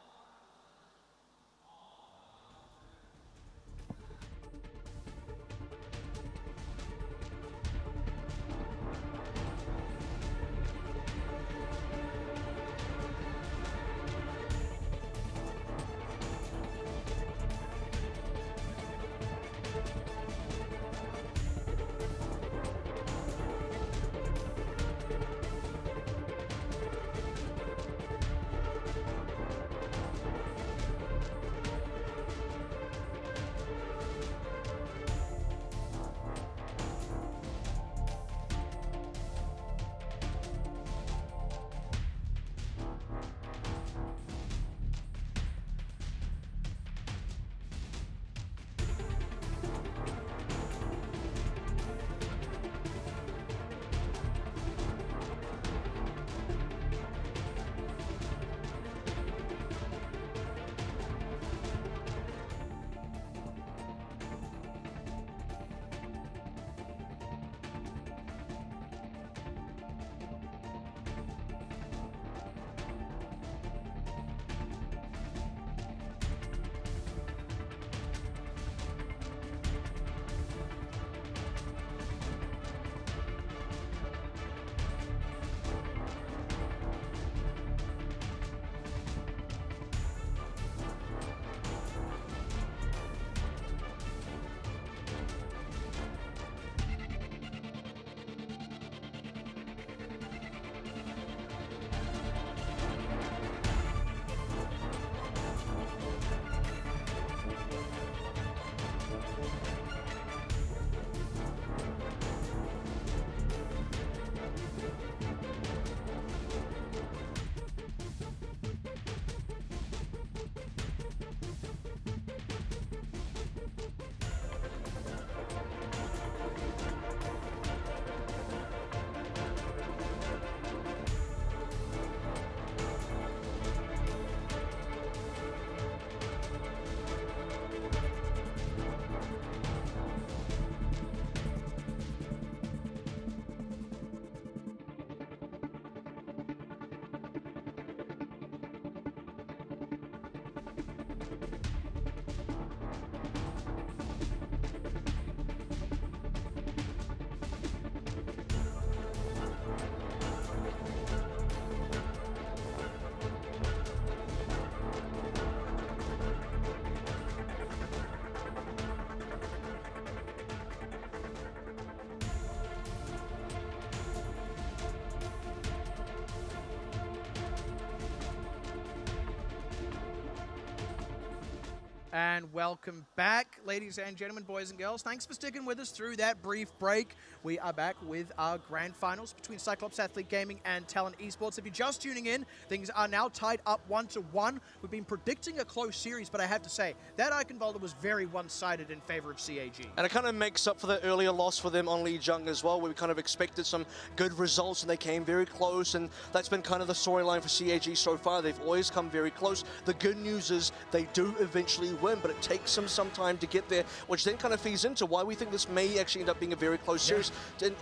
And welcome back, ladies and gentlemen, boys and girls. Thanks for sticking with us through that brief break. We are back with our grand finals between CYCLOPS Athlete Gaming and Talon Esports. If you're just tuning in, things are now tied up 1-1. We've been predicting a close series, but I have to say, that Eichenwalder was very one-sided in favor of CAG. And it kind of makes up for the earlier loss for them on Lijiang as well, where we kind of expected some good results, and they came very close, and that's been kind of the storyline for CAG so far. They've always come very close. The good news is they do eventually win, but it takes them some time to get there, which then kind of feeds into why we think this may actually end up being a very close series.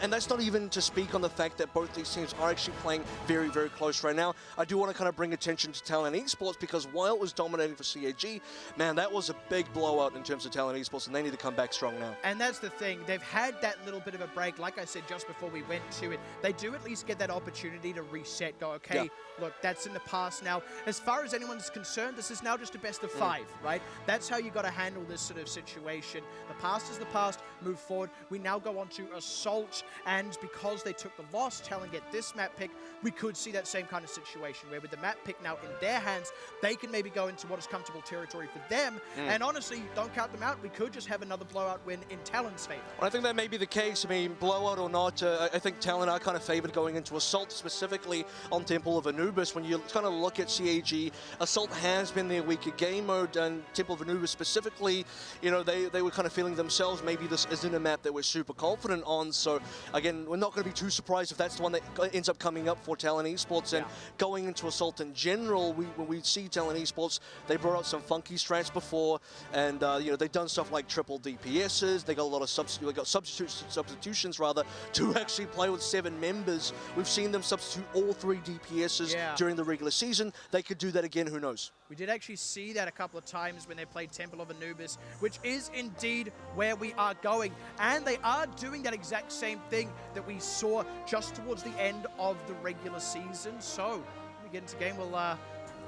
And that's not even to speak on the fact that both these teams are actually playing very, very close right now. I do want to kind of bring attention to Talon Esports, because while it was dominating for CAG, man, that was a big blowout in terms of Talon Esports, and they need to come back strong now. And that's the thing. They've had that little bit of a break. Like I said just before we went to it, they do at least get that opportunity to reset, go, okay, look, that's in the past now. As far as anyone's concerned, this is now just a best of 5, right? that's how you got to handle this sort of situation. The past is the past, move forward. We now go on to Assault, and because they took the loss, Talon get this map pick, we could see that same kind of situation where with the map pick now in their hands, they can maybe go into what is comfortable territory for them. And honestly, don't count them out. We could just have another blowout win in Talon's favor. I think that may be the case. I mean, blowout or not, I think Talon are kind of favored going into Assault, specifically on Temple of Anubis. When you kind of look at CAG, Assault has been their weaker game mode, and Temple of Anubis specifically, you know, they were kind of feeling themselves, maybe this isn't a map that we're super confident on. So again, we're not going to be too surprised if that's the one that ends up coming up for Talon Esports. And going into Assault in general, when we see Talon Esports, they brought out some funky strats before, and you know, they've done stuff like triple DPSs. They got a lot of substitutions rather to actually play with 7 members. We've seen them substitute all 3 DPSs during the regular season. They could do that again, who knows? We did actually see that a couple of times when they played Temple of Anubis, which is indeed where we are going. And they are doing that exact same thing that we saw just towards the end of the regular season. So when we get into game, we'll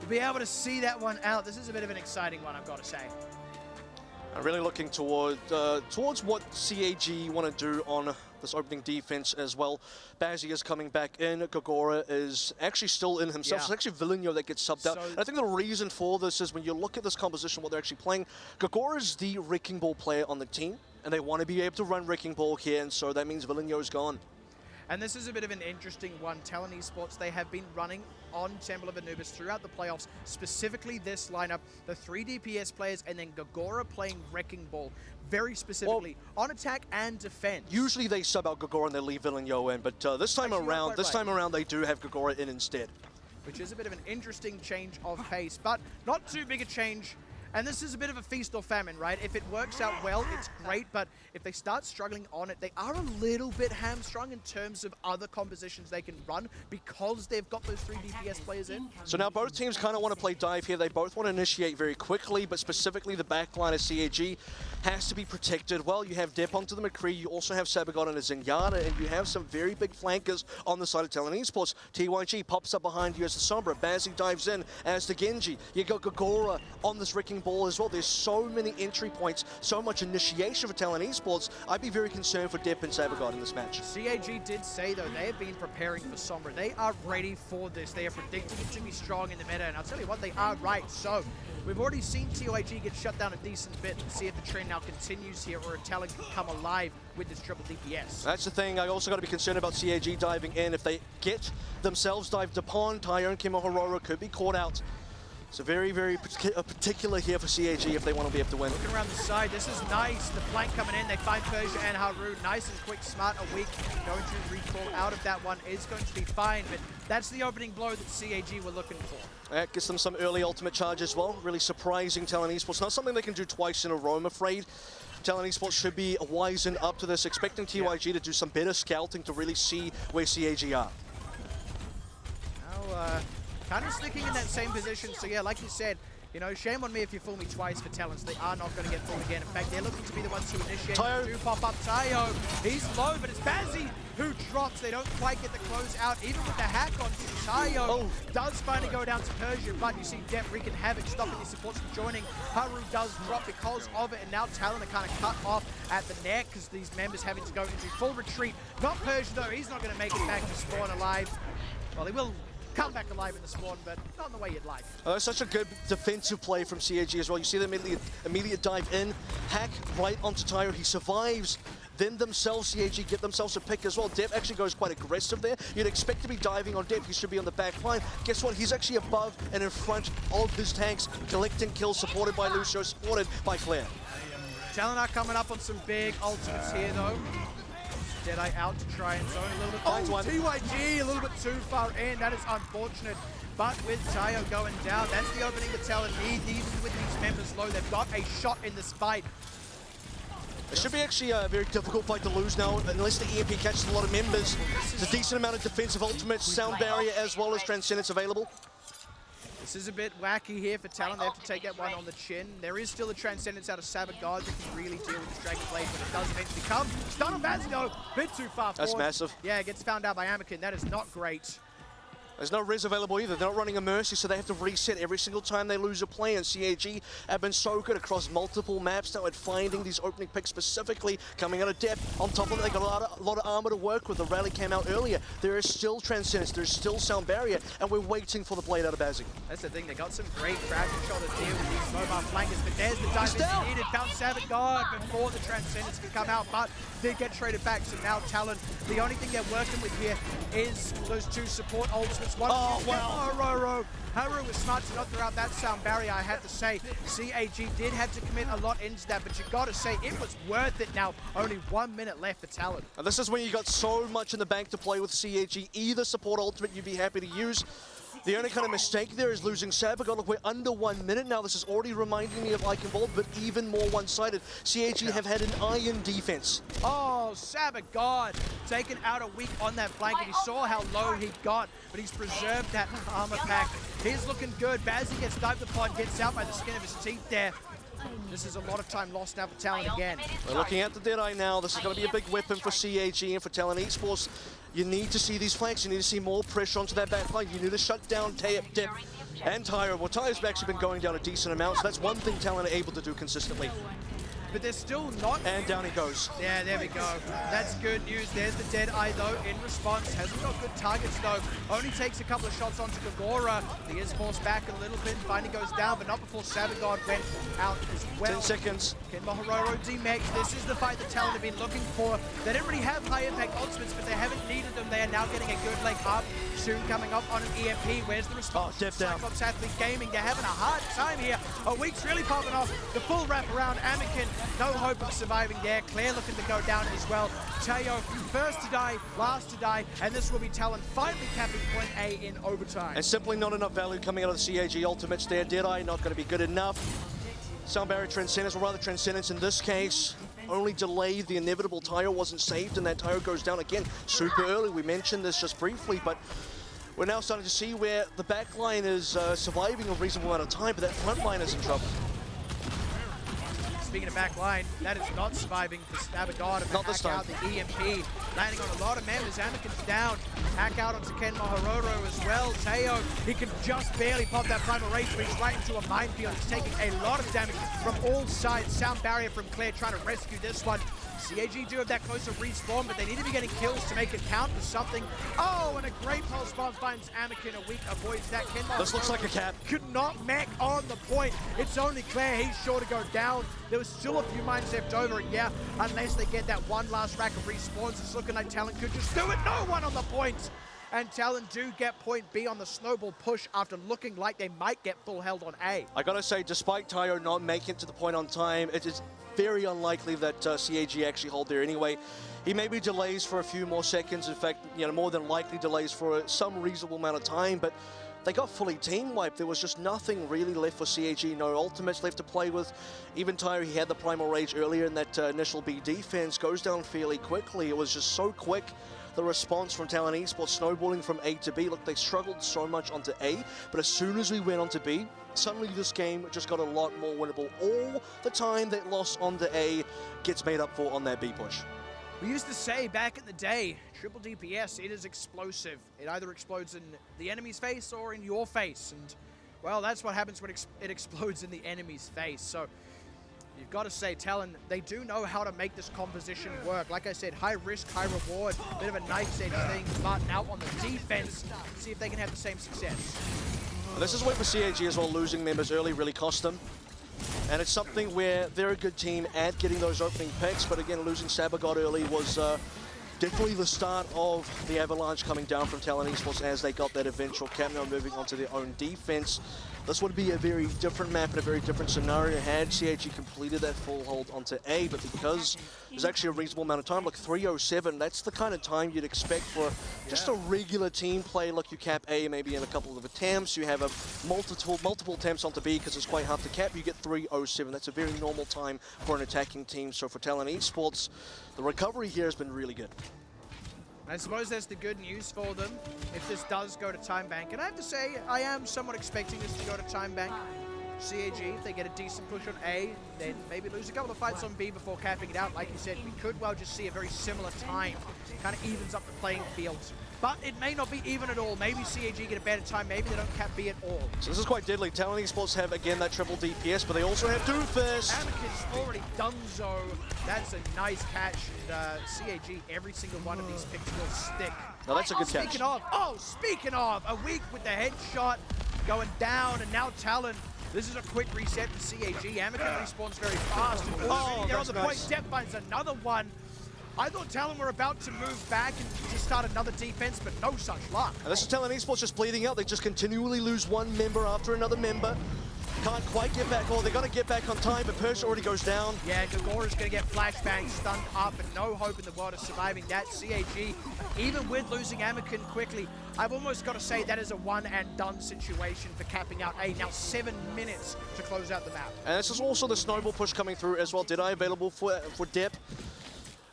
be able to see that one out. This is a bit of an exciting one, I've got to say. I'm really looking towards what CAG want to do on this opening defense as well. Bazzi is coming back in. Gogora is actually still in himself. It's actually Villeneuve that gets subbed out. And I think the reason for this is when you look at this composition, what they're actually playing, Gogora is the Wrecking Ball player on the team, and they want to be able to run Wrecking Ball here, and so that means Villeneuve is gone. And this is a bit of an interesting one. Talon Esports, they have been running on Temple of Anubis throughout the playoffs, specifically this lineup, the 3 DPS players, and then Gogora playing Wrecking Ball, very specifically, on attack and defense. Usually they sub out Gogora and they leave Villeneuve in, but this time around they do have Gogora in instead. Which is a bit of an interesting change of pace, but not too big a change. And this is a bit of a feast or famine, right? If it works out well, it's great, but if they start struggling on it, they are a little bit hamstrung in terms of other compositions they can run because they've got those 3 DPS players in. So now both teams kind of want to play dive here. They both want to initiate very quickly, but specifically the backline of CAG has to be protected. Well, you have Depp onto the McCree, you also have Sabagon and a Zenyatta, and you have some very big flankers on the side of Talon Esports. TYG pops up behind you as the Sombra. Bazzi dives in as the Genji. You got Gogora on this Wrecking Ball as well. There's so many entry points, so much initiation for Talon Esports. I'd be very concerned for Depp and Sabagon in this match. CAG did say, though, they have been preparing for Sombra. They are ready for this. They are predicting it to be strong in the meta, and I'll tell you what, they are right. So we've already seen TYG get shut down a decent bit. Let's see if the trend now continues here or if Talon can come alive with this triple DPS. That's the thing. I also got to be concerned about CAG diving in. If they get themselves dived upon, Tyone Kimohororo could be caught out. So very, very particular here for CAG if they want to be able to win. Looking around the side, this is nice. The flank coming in, they find Persia and Haru. Nice and quick, smart, a weak. Going to recall out of that one is going to be fine, but that's the opening blow that CAG were looking for. That gives them some early ultimate charge as well. Really surprising Talon Esports. Not something they can do twice in a row, I'm afraid. Talon Esports should be wisened up to this, expecting TYG to do some better scouting to really see where CAG are. Now, kind of sticking in that same position. So yeah, like you said, you know, shame on me if you fool me twice for Talons. They are not going to get fooled again. In fact, they're looking to be the ones who initiate. Do pop up Tayo. He's low, but it's Bazzi who drops. They don't quite get the close out, even with the hack on Tayo. Does finally go down to Persia, but you see Depp wreaking havoc, stopping these supports from joining. Haru does drop because of it, and now Talon are kind of cut off at the neck because these members having to go into full retreat. Not Persia though, he's not going to make it back to spawn alive. Well, he will come back alive in the spawn, but not in the way you'd like. Such a good defensive play from CAG as well. You see the immediate dive in, hack right onto Tyro. He survives. Then themselves, CAG get themselves a pick as well. Depp actually goes quite aggressive there. You'd expect to be diving on Depp. He should be on the back line. Guess what? He's actually above and in front of his tanks, collecting kills, supported by Lucio, supported by Claire. Talon are coming up on some big ultimates here, though. Deadeye out to try and zone a little bit. TYG a little bit too far in. That is unfortunate. But with Tayo going down, that's the opening that Talon need. Even with these members low, they've got a shot in this fight. It should be actually a very difficult fight to lose now, unless the EMP catches a lot of members. There's a decent amount of defensive ultimates, sound barrier, as well as Transcendence available. This is a bit wacky here for Talon. They have to take that one on the chin. There is still a Transcendence out of Sabagon that can really deal with this Dragon Blade when it does eventually come. Stun on Bazzi though, bit too far forward. That's massive. Yeah, gets found out by Anakin. That is not great. There's no res available either. They're not running a Mercy, so they have to reset every single time they lose a play. And CAG have been so good across multiple maps now at finding these opening picks specifically, coming out of depth. On top of it, they got a lot of armor to work with. The rally came out earlier. There is still Transcendence, there's still Sound Barrier, and we're waiting for the blade out of Bazzi. That's the thing, they got some great crouching shot to deal with these mobile flankers, but there's the dive that's needed. Found Paragon before the Transcendence can come out, but they get traded back. So now Talon, the only thing they're working with here is those two support ultimates. One Haru was smart to not throw out that Sound Barrier, I have to say. CAG did have to commit a lot into that, but you got to say it was worth it now. Only 1 minute left for Talon. And this is when you got so much in the bank to play with CAG. Either support ultimate you'd be happy to use. The only kind of mistake there is losing Sabagon. Look, we're under 1 minute now. This is already reminding me of Eichenwald, but even more one-sided. CAG have had an iron defense. Oh, Sabagon taken out a week on that flank, and he saw how low he got, but he's preserved that armor pack. He's looking good. Bazzi gets dived upon, gets out by the skin of his teeth there. This is a lot of time lost now for Talon again. We're looking at the Deadeye now. This is going to be a big weapon for CAG and for Talon Esports. You need to see these flanks. You need to see more pressure onto that back line. You need to shut down Depth and Tyro. Well, Tyro's actually been going down a decent amount, so that's one thing Talon are able to do consistently. But they're still not... And down he goes. Yeah, there we go. That's good news. There's the Deadeye, though, in response. Hasn't got good targets, though. Only takes a couple of shots onto Gagora. He is forced back a little bit. Finally goes down, but not before Sabagon went out as well. 10 seconds. Ken Mohororo DMX. This is the fight that Talon have been looking for. They didn't really have high-impact ultimates, but they haven't needed them. They are now getting a good leg up. Soon coming up on an EMP. Where's the response? Oh, dip down. CYCLOPS Athlete Gaming. They're having a hard time here. A week's really popping off. The full wrap around. Anakin, no hope of surviving there. Claire looking to go down as well. Teo, first to die, last to die, and this will be Talon finally capping point A in overtime. And simply not enough value coming out of the CAG ultimates there. Deadeye not going to be good enough. Sound Barrier Transcendence, or rather Transcendence in this case, only delayed the inevitable. Tyro wasn't saved, and that Tyro goes down again super early. We mentioned this just briefly, but we're now starting to see where the back line is surviving a reasonable amount of time, but that front line is in trouble. Speaking of back line, that is not surviving for Sabagon. Not this time. Out the EMP, landing on a lot of members. Anakin's down. Hack out onto Ken Mohororo as well. Teo, he can just barely pop that primal rage, but he's right into a minefield. He's taking a lot of damage from all sides. Sound Barrier from Claire trying to rescue this one. CAG do have that closer respawn, but they need to be getting kills to make it count for something. Oh, and a great pulse bomb finds Anakin. A weak avoids that. Ken This looks like a cap. Could not mech on the point. It's only Claire. He's sure to go down. There was still a few mines left over, and yeah, unless they get that one last rack of respawns, it's looking like Talon could just do it. No one on the point. And Talon do get point B on the snowball push after looking like they might get full held on A. I gotta say, despite Tyro not making it to the point on time, it is very unlikely that CAG actually hold there anyway. He maybe delays for a few more seconds. In fact, you know, more than likely delays for some reasonable amount of time, but they got fully team wiped. There was just nothing really left for CAG. No ultimates left to play with. Even Tyro, he had the Primal Rage earlier in that initial B defense, goes down fairly quickly. It was just so quick. The response from Talon Esports, snowballing from A to B. Look, they struggled so much onto A, but as soon as we went onto B, suddenly this game just got a lot more winnable. All the time that lost onto A gets made up for on that B push. We used to say back in the day, triple DPS, it is explosive. It either explodes in the enemy's face or in your face. And, well, that's what happens when it explodes in the enemy's face. So, you've got to say, Talon, they do know how to make this composition work. Like I said, high risk, high reward, bit of a knife's edge thing. But now on the defense, see if they can have the same success. And this is where for CAG as well, losing members early really cost them. And it's something where they're a good team at getting those opening picks, but again, losing Sabagon early was definitely the start of the avalanche coming down from Talon Esports as they got that eventual cap, now moving on to their own defense. This would be a very different map and a very different scenario had CAG completed that full hold onto A, but because there's actually a reasonable amount of time, like 3:07, that's the kind of time you'd expect for just a regular team play. Like you cap A maybe in a couple of attempts, you have a multiple attempts onto B because it's quite hard to cap, you get 3:07. That's a very normal time for an attacking team. So for Talon Esports, the recovery here has been really good. I suppose that's the good news for them if this does go to time bank. And I have to say, I am somewhat expecting this to go to time bank. CAG, if they get a decent push on A, then maybe lose a couple of fights on B before capping it out. Like you said, we could well just see a very similar time. Kind of evens up the playing field. but it may not be even at all. Maybe CAG get a better time, maybe they don't cap B at all. So this is quite deadly. Talon Esports have, again, that triple DPS, but they also have Doomfist. Anakin's already donezo. That's a nice catch. And CAG, every single one of these picks will stick. No, that's a good catch. Speaking of, a week with the headshot going down, and now Talon. This is a quick reset for CAG. Anakin respawns very fast. And they're on the point. Step finds another one. I thought Talon were about to move back and to start another defense, but no such luck. And this is Talon Esports just bleeding out. They just continually lose one member after another member. Can't quite get back, or they're going to get back on time, but Persia already goes down. Yeah, Gagora's going to get flashbang, stunned up, and no hope in the world of surviving that. CAG, even with losing Anakin quickly, I've almost got to say that is a one and done situation for capping out A. Now 7 minutes to close out the map. And this is also the snowball push coming through as well. Deadeye available for Dep.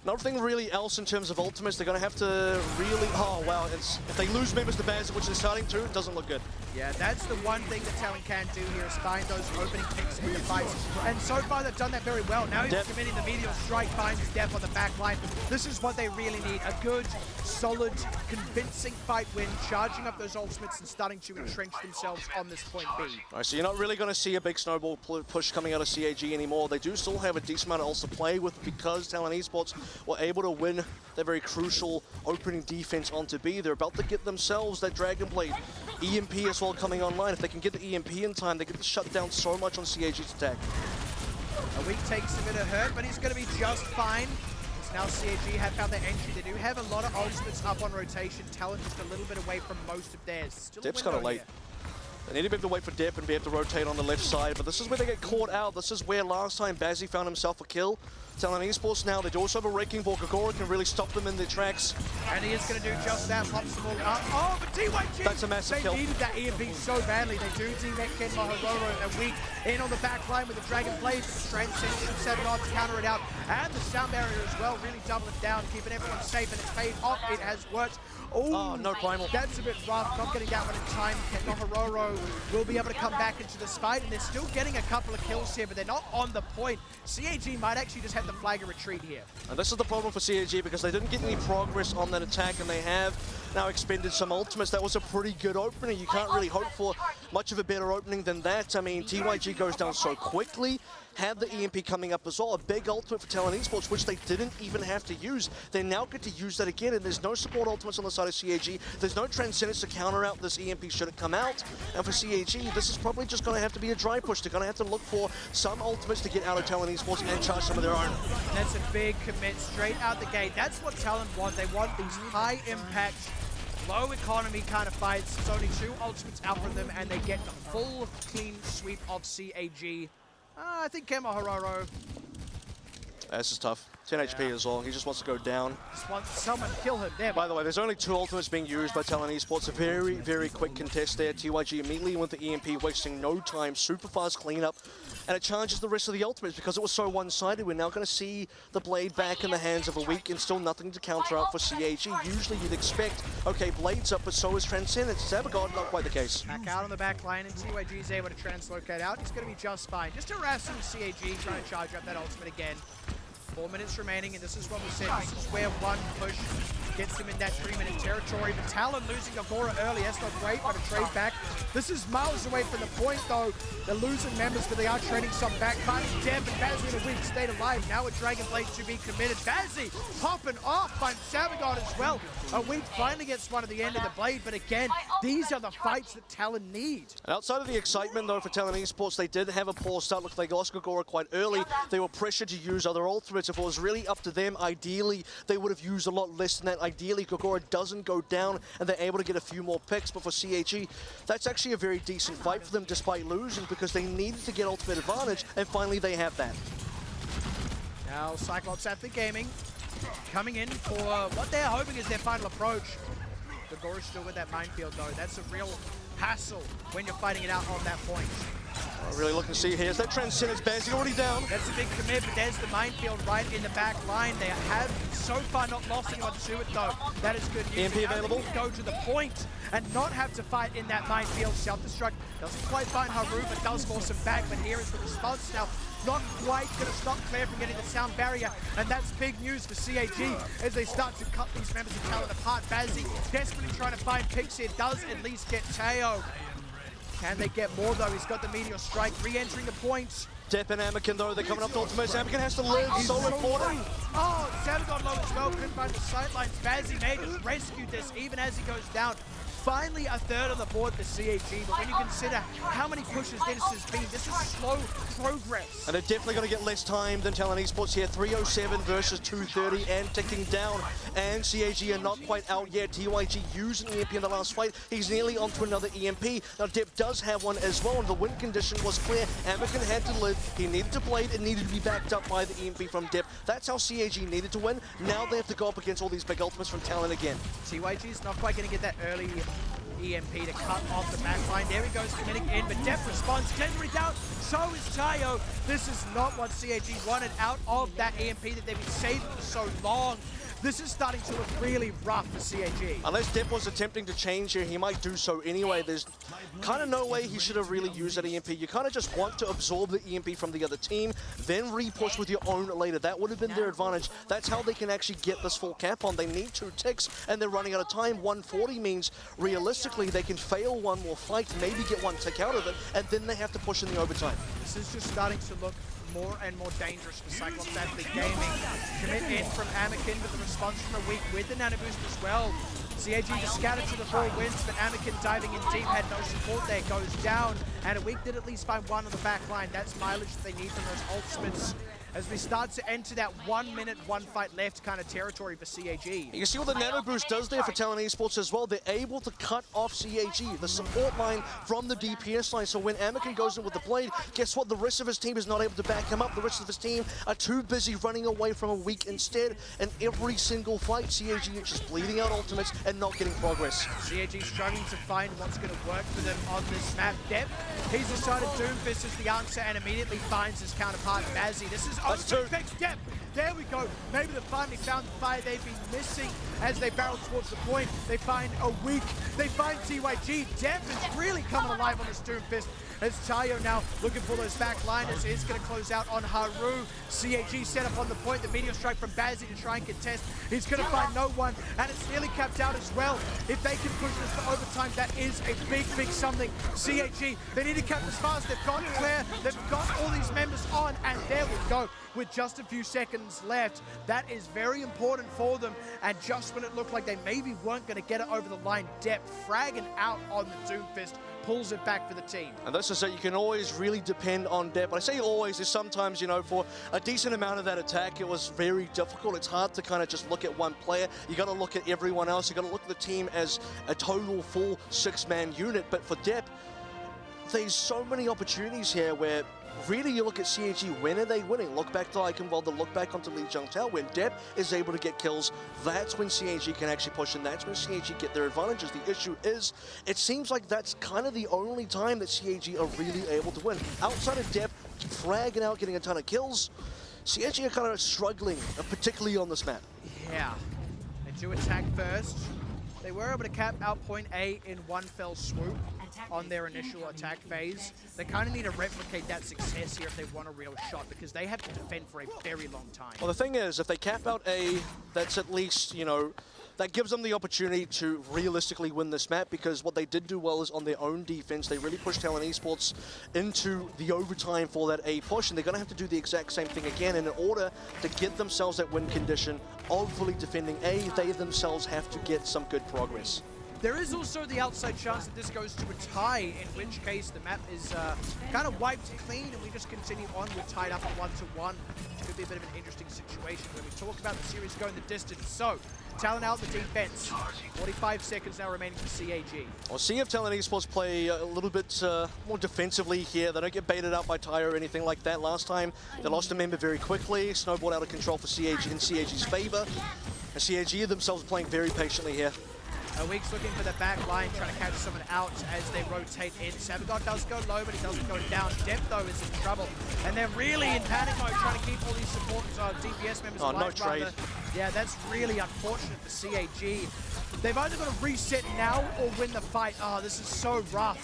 Nothing really else in terms of ultimates. They're going to have to really... Oh, wow. If they lose members to Baz, which they're starting to, it doesn't look good. Yeah, that's the one thing that Talon can do here is find those opening picks in the fights. And so far, they've done that very well. Now he's committing the meteor strike, finds Dep on the back line. This is what they really need. A good, solid, convincing fight win, charging up those ultimates and starting to entrench themselves on this point B. All right, so you're not really going to see a big snowball push coming out of CAG anymore. They do still have a decent amount of ults to play with because Talon Esports were able to win their very crucial opening defense onto B. They're about to get themselves that Dragon Blade. EMP as well coming online. If they can get the EMP in time, they get to shut down so much on CAG's attack. A week takes a bit of hurt, but he's going to be just fine. Now CAG have found their entry. They do have a lot of ultimates up on rotation. Talon just a little bit away from most of theirs. Still Dep's kind of late. They need to be able to wait for Dep and be able to rotate on the left side, but this is where they get caught out. This is where last time Bazzy found himself a kill. Talon Esports now, they do also have a Wrecking Ball. Gagora can really stop them in their tracks. And he is going to do just that, pops them all up. Oh, but TYG! That's a massive kill. They needed that EMP so badly. They do teammate Ken Mahororo a week in on the back line with the Dragon Blade. Transcension 7 on to counter it out. And the sound barrier as well, really doubling down, keeping everyone safe, and it's paid off. It has worked. Oh, no primal. That's a bit rough, not getting that one in time. Ken Mahororo will be able to come back into this fight, and they're still getting a couple of kills here, but they're not on the point. CAG might actually just have the flag of retreat here. And this is the problem for CAG because they didn't get any progress on that attack, and they have now expended some ultimates. That was a pretty good opening. You can't really hope for much of a better opening than that. I mean, TYG goes down so quickly. Had the EMP coming up as well. A big ultimate for Talon Esports, which they didn't even have to use. They now get to use that again, and there's no support ultimates on the side of CAG. There's no Transcendence to counter out this EMP should it come out. And for CAG, this is probably just going to have to be a dry push. They're going to have to look for some ultimates to get out of Talon Esports and charge some of their own. That's a big commit straight out the gate. That's what Talon want. They want these high impact, low economy kind of fights. It's only 2 ultimates out from them, and they get the full clean sweep of CAG. I think Ken Mahororo. This is tough. 10 HP as well. He just wants to go down. Just wants someone to kill him there. By the way, there's only 2 ultimates being used by Talon Esports. A very, very quick contest there. TYG immediately went the EMP, wasting no time. Super fast cleanup. And it charges the rest of the ultimates because it was so one-sided. We're now going to see the Blade back in the hands of a weak and still nothing to counter out for CAG. Usually you'd expect, okay, Blade's up, but so is Transcendence. Sabagon, not quite the case. Back out on the back line, and TYG is able to translocate out. He's going to be just fine. Just harassing CAG, trying to charge up that ultimate again. 4 minutes remaining, and this is what we said. This is where one push gets them in that 3-minute territory. But Talon losing Agora early, that's not great, but a trade back. This is miles away from the point, though. They're losing members, but they are trading some back. Finding Deb and Bazzy in a weak state of life. Now a Dragon Blade to be committed. Bazzy popping off, finds Sabagon as well. A weak finally gets one at the end of the blade, but again, these are the fights that Talon need. And outside of the excitement, though, for Talon Esports, they did have a poor start. Looked like they lost Agora quite early. They were pressured to use other ultimates. If it was really up to them, ideally, they would have used a lot less than that. Ideally, Gagora doesn't go down, and they're able to get a few more picks. But for CAG, that's actually a very decent fight for them, despite losing, because they needed to get ultimate advantage, and finally they have that. Now, CYCLOPS at the gaming, coming in for what they're hoping is their final approach. Gagora's still with that minefield, though. That's a real hassle when you're fighting it out on that point. Really looking to see here. Is that Transcendence? Bazzy already down. That's a big commit, but there's the minefield right in the back line. They have so far not lost anyone to it, though. That is good news. EMP available. Go to the point and not have to fight in that minefield. Self-destruct doesn't quite find Haru, but does force him back. But here is the response now. not quite going to stop Claire from getting the sound barrier, and that's big news for CAG as they start to cut these members of Talon apart. Bazzi desperately trying to find Pixie. It does at least get Teo. Can they get more though? He's got the Meteor Strike re-entering the point. Depp and Anakin though, they're coming up to ultimates. Anakin has to live, so important. Oh, Saturn got low as well, couldn't find the sidelines. Bazzi may just rescued this even as he goes down. Finally a third on the board for CAG, but when you consider how many pushes this has been, this is slow progress. And they're definitely going to get less time than Talon Esports here. 307 versus 230 and ticking down. And CAG are not quite out yet. TYG used an EMP in the last fight. He's nearly onto another EMP. Now Depp does have one as well, and the win condition was clear. Anakin had to live. He needed to blade. It needed to be backed up by the EMP from Depp. That's how CAG needed to win. Now they have to go up against all these big ultimates from Talon again. TYG's not quite going to get that early EMP to cut off the back line. There he goes, committing in, but Depp responds. Generally down, so is Tayo. This is not what CAG wanted out of that EMP that they've been saving for so long. This is starting to look really rough for CAG. Unless Depp was attempting to change here, he might do so anyway. There's kind of no way he should have really used that EMP. You kind of just want to absorb the EMP from the other team, then re-push with your own later. That would have been their advantage. That's how they can actually get this full cap on. They need 2 ticks, and they're running out of time. 140 means, realistically, they can fail one more fight, maybe get 1 tick out of it, and then they have to push in the overtime. This is just starting to look more and more dangerous for CYCLOPS Athlete Gaming. Commit in from Anakin with the response from a week with the nano boost as well. CAG just scattered to the 4 wins, but Anakin diving in deep had no support there, goes down. And a week did at least find 1 on the back line. That's mileage that they need from those ultimates as we start to enter that 1 minute, 1 fight left kind of territory for CAG. You can see what the nano boost does there for Talon Esports as well. They're able to cut off CAG, the support line from the DPS line. So when Anakin goes in with the blade, guess what? The rest of his team is not able to back him up. The rest of his team are too busy running away from a weak instead. And every single fight, CAG is just bleeding out ultimates and not getting progress. CAG struggling to find what's going to work for them on this map. Depp, he's decided Doomfist is the answer and immediately finds his counterpart, Bazzi. This is Fix Depp. There we go. Maybe they finally found the fire they've been missing as they barrel towards the point. They find a weak. They find TYG. Depp is really coming alive on this Doomfist. As Tayo now looking for those backliners, is going to close out on Haru. CAG set up on the point. The Meteor Strike from Bazzi to try and contest. He's going to find no one, and it's nearly capped out as well. If they can push this to overtime, that is a big, big something. CAG, they need to cap this fast. They've got Claire, they've got all these members on, and there we go. With just a few seconds left, that is very important for them. And just when it looked like they maybe weren't going to get it over the line, Depp fragging out on the Doomfist pulls it back for the team. And this is that you can always really depend on Depp. I say always, is sometimes, you know, for a decent amount of that attack, it was very difficult. It's hard to kind of just look at one player. You got to look at everyone else. You got to look at the team as a total full 6-man unit. But for Depp, there's so many opportunities here where really you look at CAG, when are they winning? Look back to Eichenwalder, look back onto Lee Jung-Tao. When Depp is able to get kills, that's when CAG can actually push, and that's when CAG get their advantages. The issue is, it seems like that's kind of the only time that CAG are really able to win. Outside of Depp fragging out, getting a ton of kills, CAG are kind of struggling, particularly on this map. Yeah, they do attack first. They were able to cap out point A in one fell swoop on their initial attack phase. They kind of need to replicate that success here if they want a real shot, because they have to defend for a very long time. Well, the thing is, if they cap out A, that's at least, you know, that gives them the opportunity to realistically win this map, because what they did do well is on their own defense, they really pushed Talon Esports into the overtime for that A push, and they're going to have to do the exact same thing again. And in order to get themselves that win condition of fully defending A, they themselves have to get some good progress. There is also the outside chance that this goes to a tie, in which case the map is kind of wiped clean and we just continue on with tied up at 1-1. Could be a bit of an interesting situation when we talk about the series going the distance. So, Talon out the defense. 45 seconds now remaining for CAG. Well, seeing if Talon Esports play a little bit more defensively here, they don't get baited out by Tyre or anything like that. Last time, they lost a member very quickly, snowballed out of control for CAG in CAG's favor. And CAG themselves playing very patiently here. Week's looking for the back line, trying to catch someone out as they rotate in. Sabagon does go low, but he doesn't go down. Depp, though, is in trouble. And they're really in panic mode, trying to keep all these support DPS members alive. No trade. Yeah, that's really unfortunate for CAG. They've either got to reset now or win the fight. Oh, this is so rough.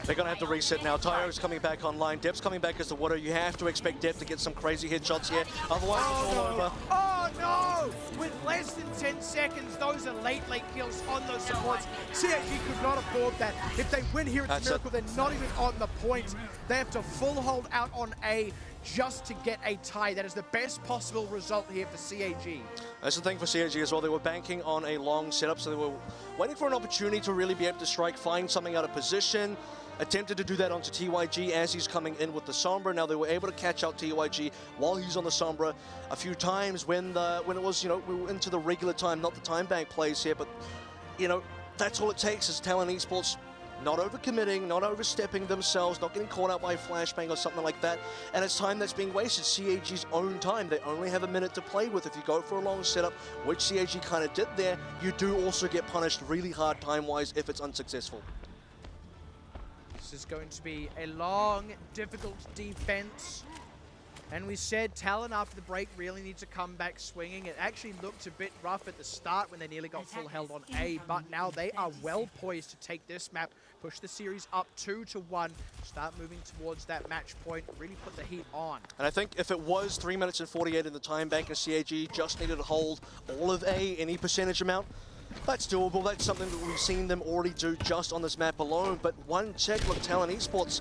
They're going to have to reset now. Tyro's coming back online. Dep's coming back as the water. You have to expect Dep to get some crazy headshots here. Otherwise, it's all over. Oh, no! With less than 10 seconds, those are late kills on those supports. CAG could not afford that. If they win here, it's a miracle. They're not even on the point. They have to full hold out on A just to get a tie. That is the best possible result here for CAG. That's the thing for CAG as well. They were banking on a long setup, so they were waiting for an opportunity to really be able to strike, find something out of position. Attempted to do that onto TYG as he's coming in with the Sombra. Now they were able to catch out TYG while he's on the Sombra a few times when it was, you know, we were into the regular time, not the time bank plays here, but, you know, that's all it takes is Talon Esports not overcommitting, not overstepping themselves, not getting caught out by a flashbang or something like that. And it's time that's being wasted, CAG's own time. They only have a minute to play with. If you go for a long setup, which CAG kind of did there, you do also get punished really hard time-wise if it's unsuccessful. This is going to be a long, difficult defense. And we said Talon after the break really needs to come back swinging. It actually looked a bit rough at the start when they nearly got full held on A, but now they are well poised to take this map, push the series up 2-1, start moving towards that match point, really put the heat on. And I think if it was 3 minutes and 48 in the time bank and CAG just needed to hold all of A, any percentage amount, that's doable. That's something that we've seen them already do just on this map alone. But one check, look, Talon Esports,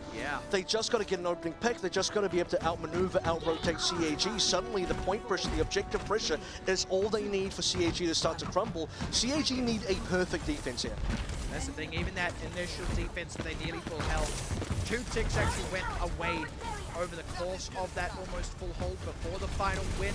they just got to get an opening pick. They just got to be able to outmaneuver, out-rotate CAG. Suddenly, the point pressure, the objective pressure is all they need for CAG to start to crumble. CAG need a perfect defense here. That's the thing, even that initial defense that they nearly full held, 2 ticks actually went away over the course of that almost full hold before the final win.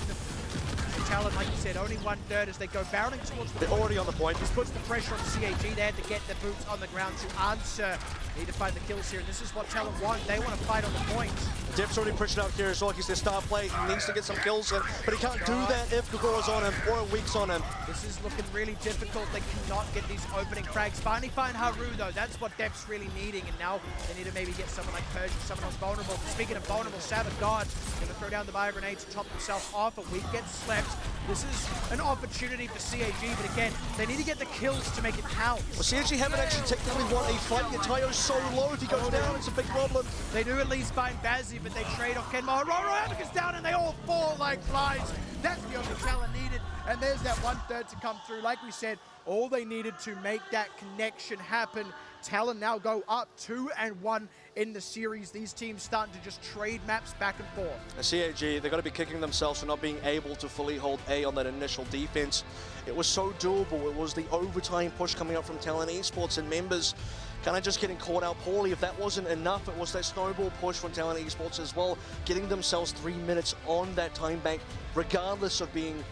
Talon, like you said, only 1/3 as they go barreling towards the point. They're already on the point. This puts the pressure on CAG. They had to get their boots on the ground to answer. Need to find the kills here, and this is what Talon want. They want to fight on the point. Dep's already pushing out here as well. He's their star play. He needs to get some kills in, but he can't do that if Kagura's on him or Week's on him. This is looking really difficult. They cannot get these opening frags. Finally find Haru, though. That's what Dep's really needing, and now they need to maybe get someone like Persian, someone else vulnerable. But speaking of vulnerable, Savage God going to throw down the bio grenade to top himself off. A Week gets slept. This is an opportunity for CAG, but again, they need to get the kills to make it count. Well, CAG haven't actually technically won a fight yet. Tayo's so low. If he goes down, it's a big problem. They do at least find Bazzi, but they trade off Kenmar. Roro goes down, and they all fall like flies. That's the only Talon needed, and there's that 1/3 to come through. Like we said, all they needed to make that connection happen. Talon now go up 2-1 in the series. These teams starting to just trade maps back and forth. And CAG, they've got to be kicking themselves for not being able to fully hold A on that initial defense. It was so doable. It was the overtime push coming up from Talon Esports and members kind of just getting caught out poorly. If that wasn't enough, it was that snowball push from Talon Esports as well, getting themselves 3 minutes on that time bank, regardless of being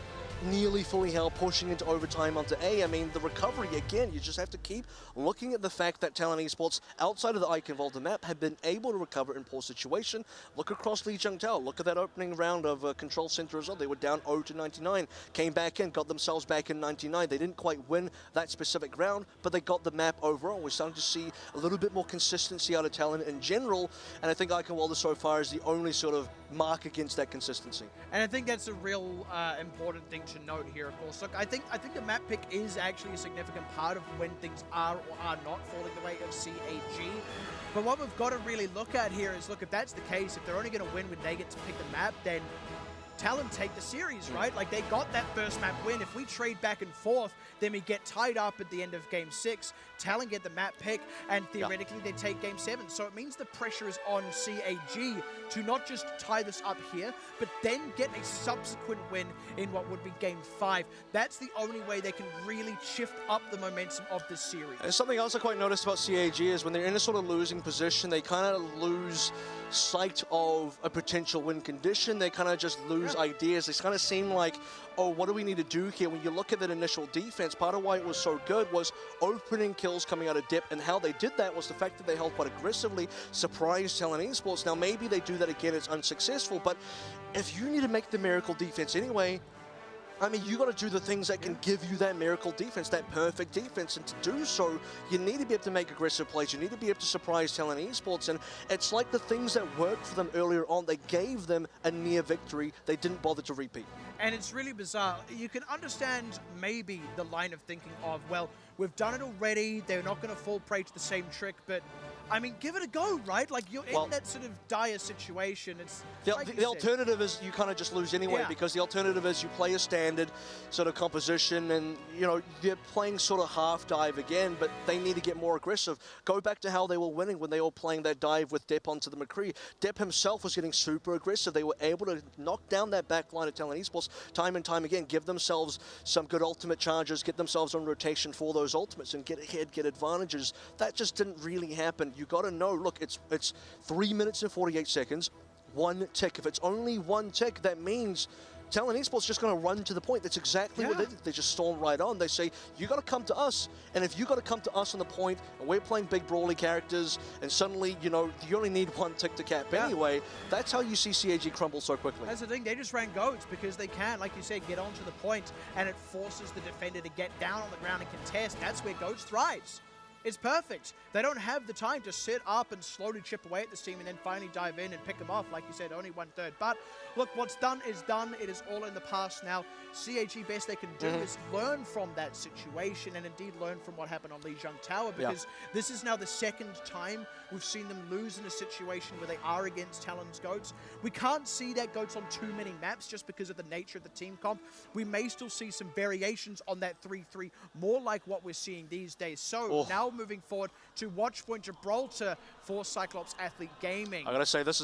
nearly fully held, pushing into overtime onto A. I mean, the recovery, again, you just have to keep looking at the fact that Talon Esports, outside of the Ike involved in the map, have been able to recover in poor situation. Look across Lee Jung-Tao. Look at that opening round of Control Center as well. They were down 0-99, came back in, got themselves back in 99. They didn't quite win that specific round, but they got the map overall. We're starting to see a little bit more consistency out of Talon in general, and I think Ike Wilder so far is the only sort of mark against that consistency. And I think that's a real important thing to note here, of course. Look, I think the map pick is actually a significant part of when things are or are not falling the way of CAG. But what we've got to really look at here is, look, if that's the case, if they're only going to win when they get to pick the map, then Talon take the series, right? Like, they got that first map win. If we trade back and forth, then we get tied up at the end of Game 6. Talon get the map pick, and theoretically they take Game 7. So it means the pressure is on CAG to not just tie this up here, but then get a subsequent win in what would be Game 5. That's the only way they can really shift up the momentum of this series. And something else I quite noticed about CAG is when they're in a sort of losing position, they kind of lose sight of a potential win condition. They kind of just lose ideas. They kind of seem like, oh, what do we need to do here? When you look at that initial defense, part of why it was so good was opening kills coming out of Dip, and how they did that was the fact that they held quite aggressively, surprised Talon Esports. Now, maybe they do that again, it's unsuccessful, but if you need to make the miracle defense anyway, I mean, you got to do the things that can give you that miracle defense, that perfect defense, and to do so, you need to be able to make aggressive plays. You need to be able to surprise Talon Esports, and it's like the things that worked for them earlier on, they gave them a near victory. They didn't bother to repeat. And it's really bizarre. You can understand maybe the line of thinking of, well, we've done it already, they're not going to fall prey to the same trick, but I mean, give it a go, right? Like, you're in that sort of dire situation. It's the alternative is you kind of just lose anyway, Yeah. because the alternative is you play a standard sort of composition, and you know they're playing sort of half dive again, but they need to get more aggressive. Go back to how they were winning when they were playing that dive with Depp onto the McCree. Depp himself was getting super aggressive. They were able to knock down that back line of Talon Esports time and time again, give themselves some good ultimate charges, get themselves on rotation for those ultimates, and get ahead, get advantages. That just didn't really happen. You got to know, look, it's 3 minutes and 48 seconds, one tick. If it's only one tick, that means Talon Esports just going to run to the point. That's exactly what they did. They just storm right on. They say, you got to come to us. And if you got to come to us on the point, and we're playing big brawly characters, and suddenly, you know, you only need one tick to cap anyway, that's how you see CAG crumble so quickly. That's the thing. They just ran goats because they can, like you said, get onto the point, and it forces the defender to get down on the ground and contest. That's where goats thrives. It's perfect. They don't have the time to sit up and slowly chip away at this team and then finally dive in and pick them off. Like you said, only 1/3. But look, what's done is done. It is all in the past now. CAG, best they can do is learn from that situation, and indeed learn from what happened on Lijiang Tower, because this is now the second time we've seen them lose in a situation where they are against Talon's goats. We can't see that goats on too many maps just because of the nature of the team comp. We may still see some variations on that 3-3, more like what we're seeing these days. So now moving forward to Watchpoint Gibraltar for Cyclops Athlete Gaming. I gotta say, this